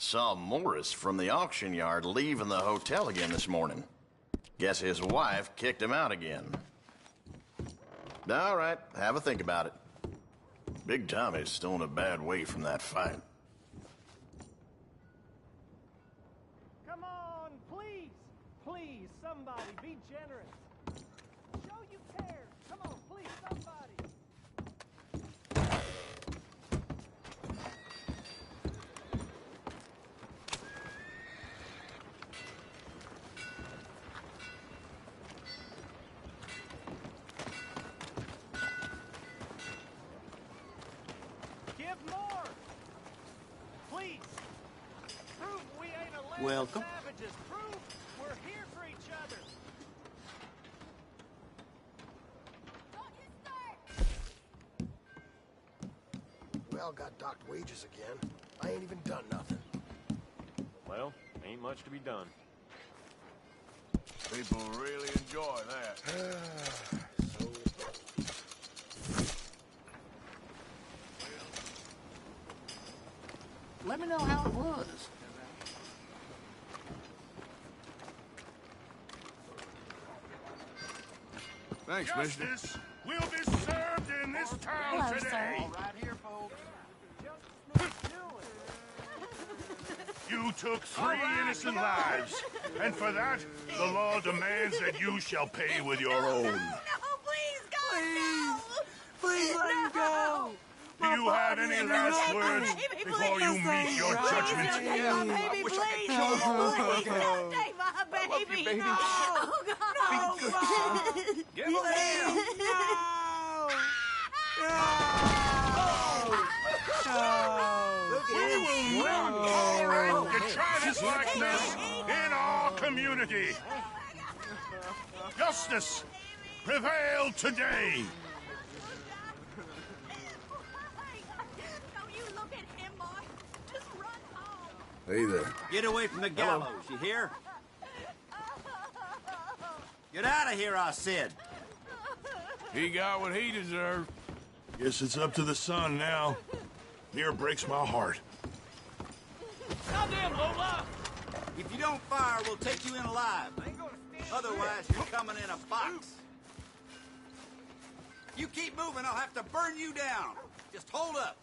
Saw Morris from the auction yard leaving the hotel again this morning. Guess his wife kicked him out again. All right, have a think about it. Big Tommy's still in a bad way from that fight. Come on, please. Please, somebody, be generous. Show you care. Come on, please, somebody. Give more! Please! Prove we ain't a land Welcome. of savages. Prove we're here for each other. We all got docked wages again. I ain't even done nothing. Well, ain't much to be done. People really enjoy that. Let me know how it was. Thanks, mister. Justice will be served in this town Hello, today. sir. All right here, folks. You took 3 innocent lives, and for that, the law demands that you shall pay with your own. No, please, God, no! Please let him go. Do you have any last words baby, before you meet your judgment? Don't take my baby, please! Please, don't take my baby! baby. No! Oh, God! Be good, Give him. We will not tolerate detritus like this in our community. Justice prevail today. Don't you look at him, boy. Just run home. Hey there. Get away from the gallows, you hear? Get out of here, I said. He got what he deserved. Guess it's up to the sun now. Fear breaks my heart. Goddamn, Lola! If you don't fire, we'll take you in alive. Otherwise, you're coming in a box. You keep moving, I'll have to burn you down. Just hold up.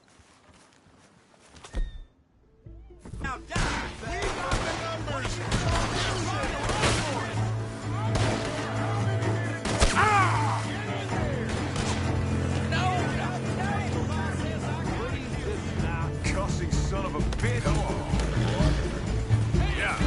Now die! We got the numbers! Cussing son of a bitch. Come on. Yeah.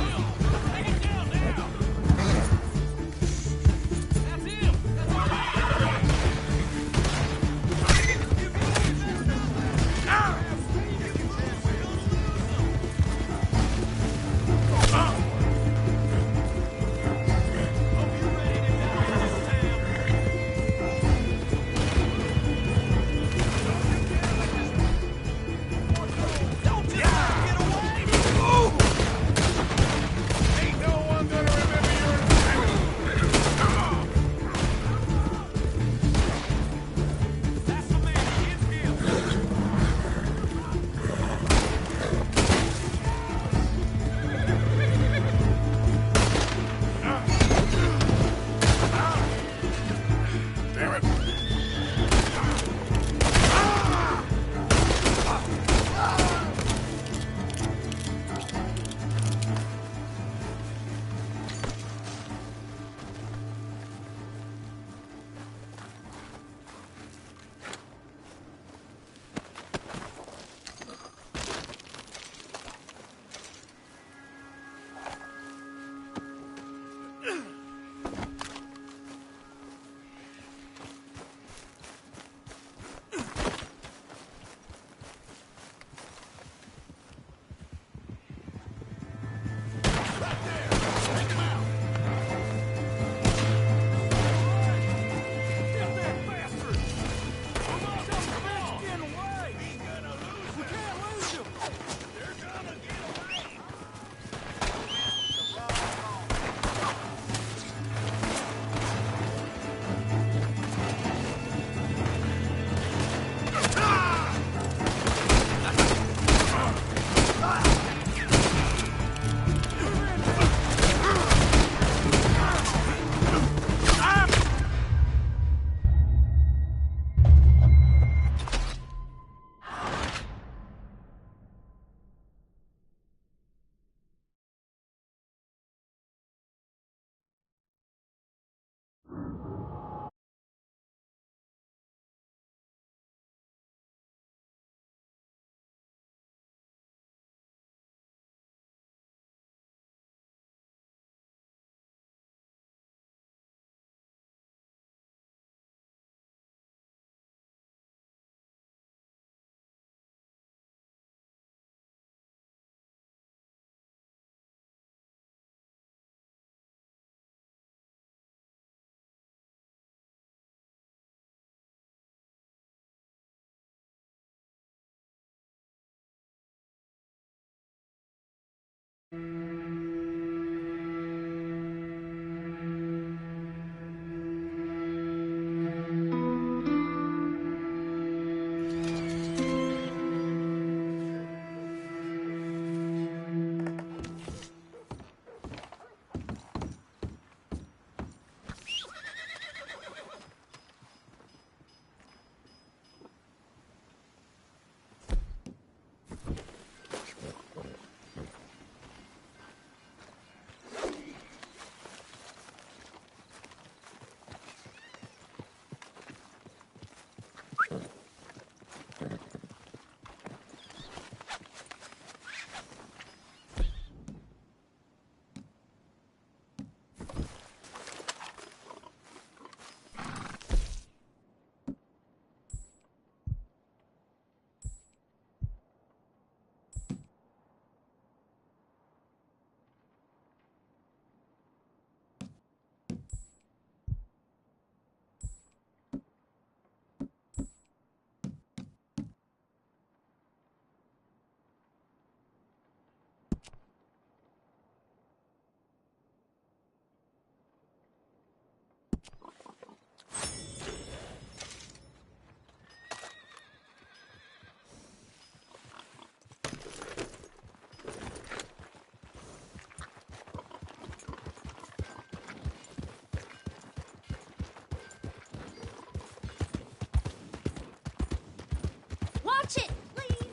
Watch it, please!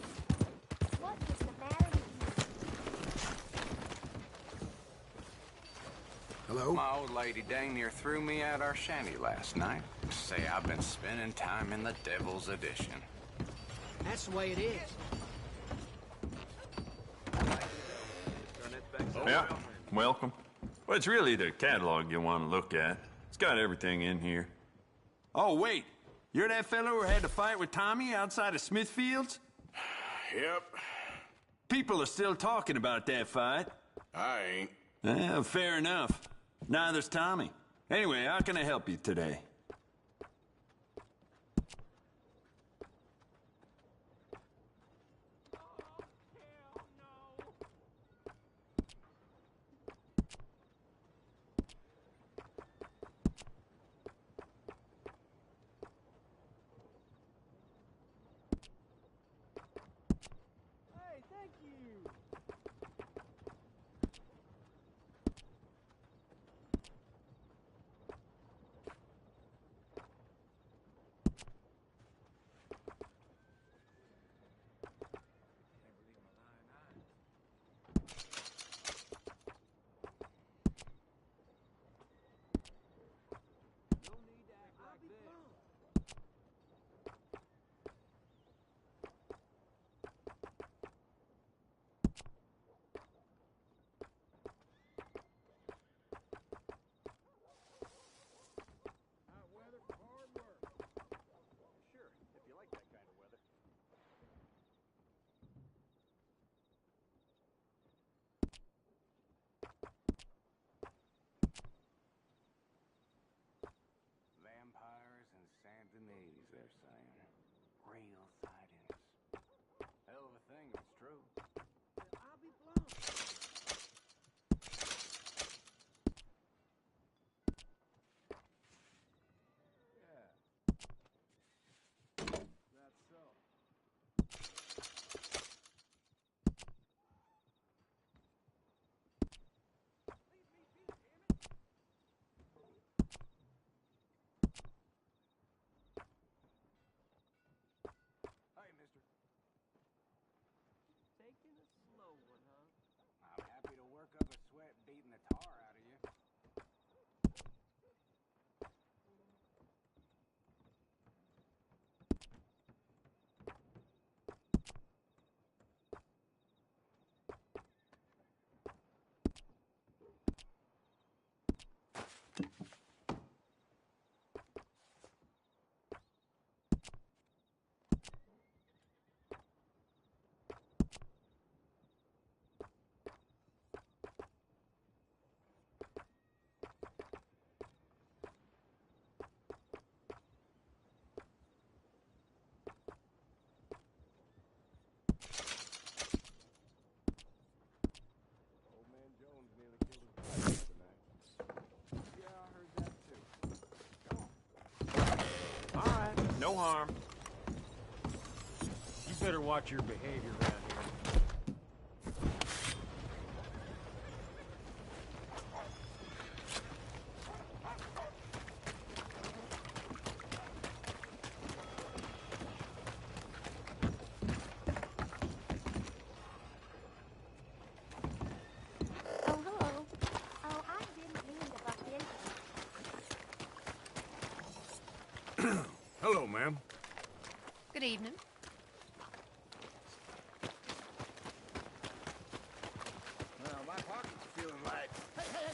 What is the matter with you? Hello? My old lady dang near threw me out our shanty last night. Say I've been spending time in the Devil's Edition. That's the way it is. Yeah, welcome. Well, it's really the catalog you want to look at. It's got everything in here. Oh, wait. You're that fellow who had to fight with Tommy outside of Smithfield's? Yep. People are still talking about that fight. I ain't. Fair enough. Neither's Tommy. Anyway, how can I help you today? Hey, thank you. Vampires and Saint Denis, they're saying. Real sightings. Hell of a thing if it's true. I'll be blown. Yeah. That's so. Hey, mister. Taking a slow one, huh? I'm happy to work up a sweat beating the tar out of you. Old man Jones nearly killed his brother tonight. Yeah, I heard that too. All right, no harm. You better watch your behavior around here. Oh, hello. Oh, I didn't mean to butt into. Hello, ma'am. Good evening. Well, my pocket's feeling like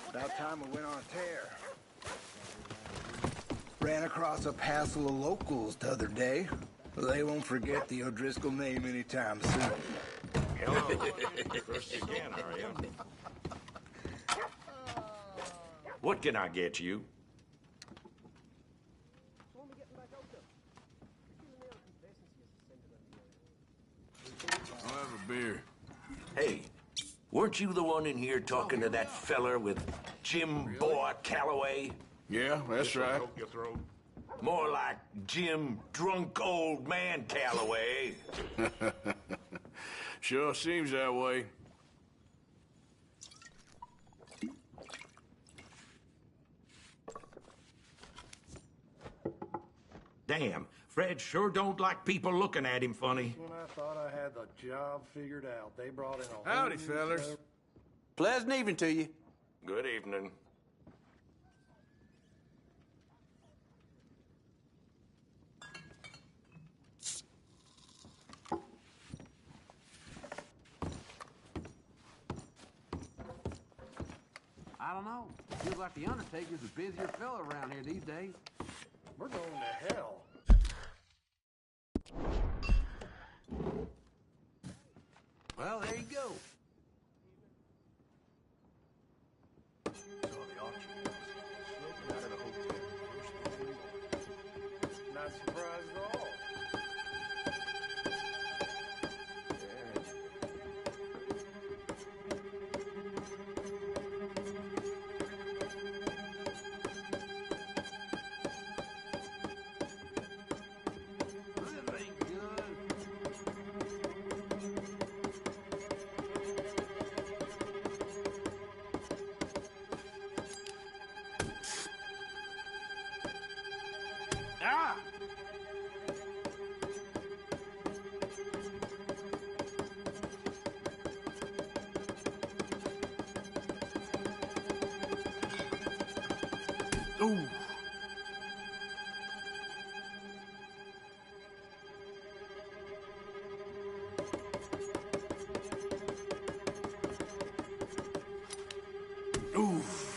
about time we went on a tear. Ran across a passel of locals the other day. They won't forget the O'Driscoll name anytime soon. Hello. First again, are you? What can I get you? I'll have a beer. Hey, weren't you the one in here talking to that feller with Jim Boy Calloway? Yeah, that's right. More like Jim Drunk Old Man Calloway. Sure seems that way. Damn, Fred sure don't like people looking at him funny. When I thought I had the job figured out. They brought in a whole Howdy, new fellers. set- Pleasant evening to you. Good evening. I don't know. Feels like the Undertaker's a busier fella around here these days. We're going to hell. Well, there you go. Not surprised at all. Ah! Ooh. Oof.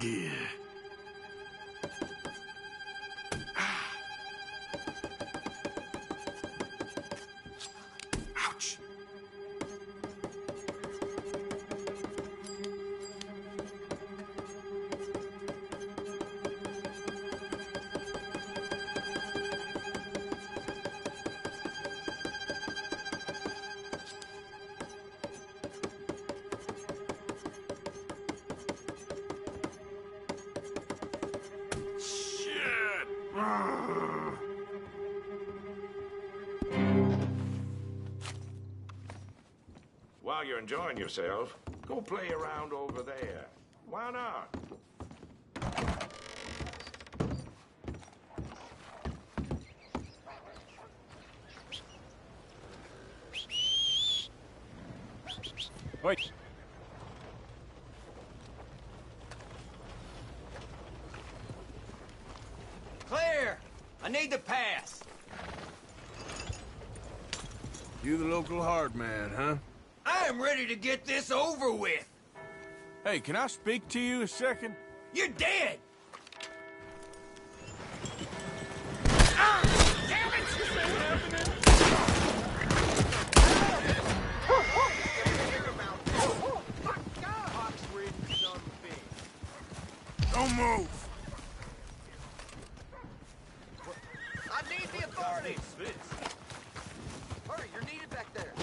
Yeah. Ouch. Shit. While you're enjoying yourself, go play around over there. Why not? Wait. Clear! I need to pass. You the local hard man, huh? I am ready to get this over with. Hey, can I speak to you a second? You're dead! Don't move! I need the authorities! Hurry, you're needed back there.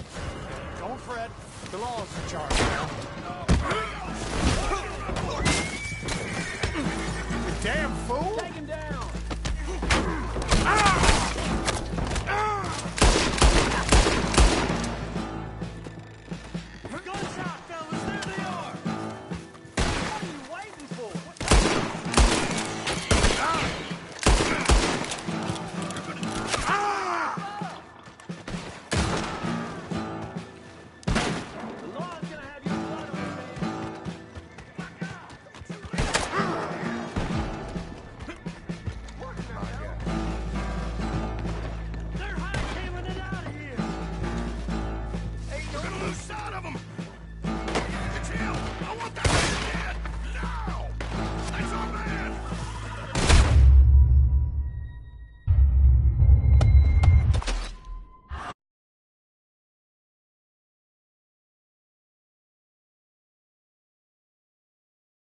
Don't fret. The law's in charge now. You damn fool! Take him down!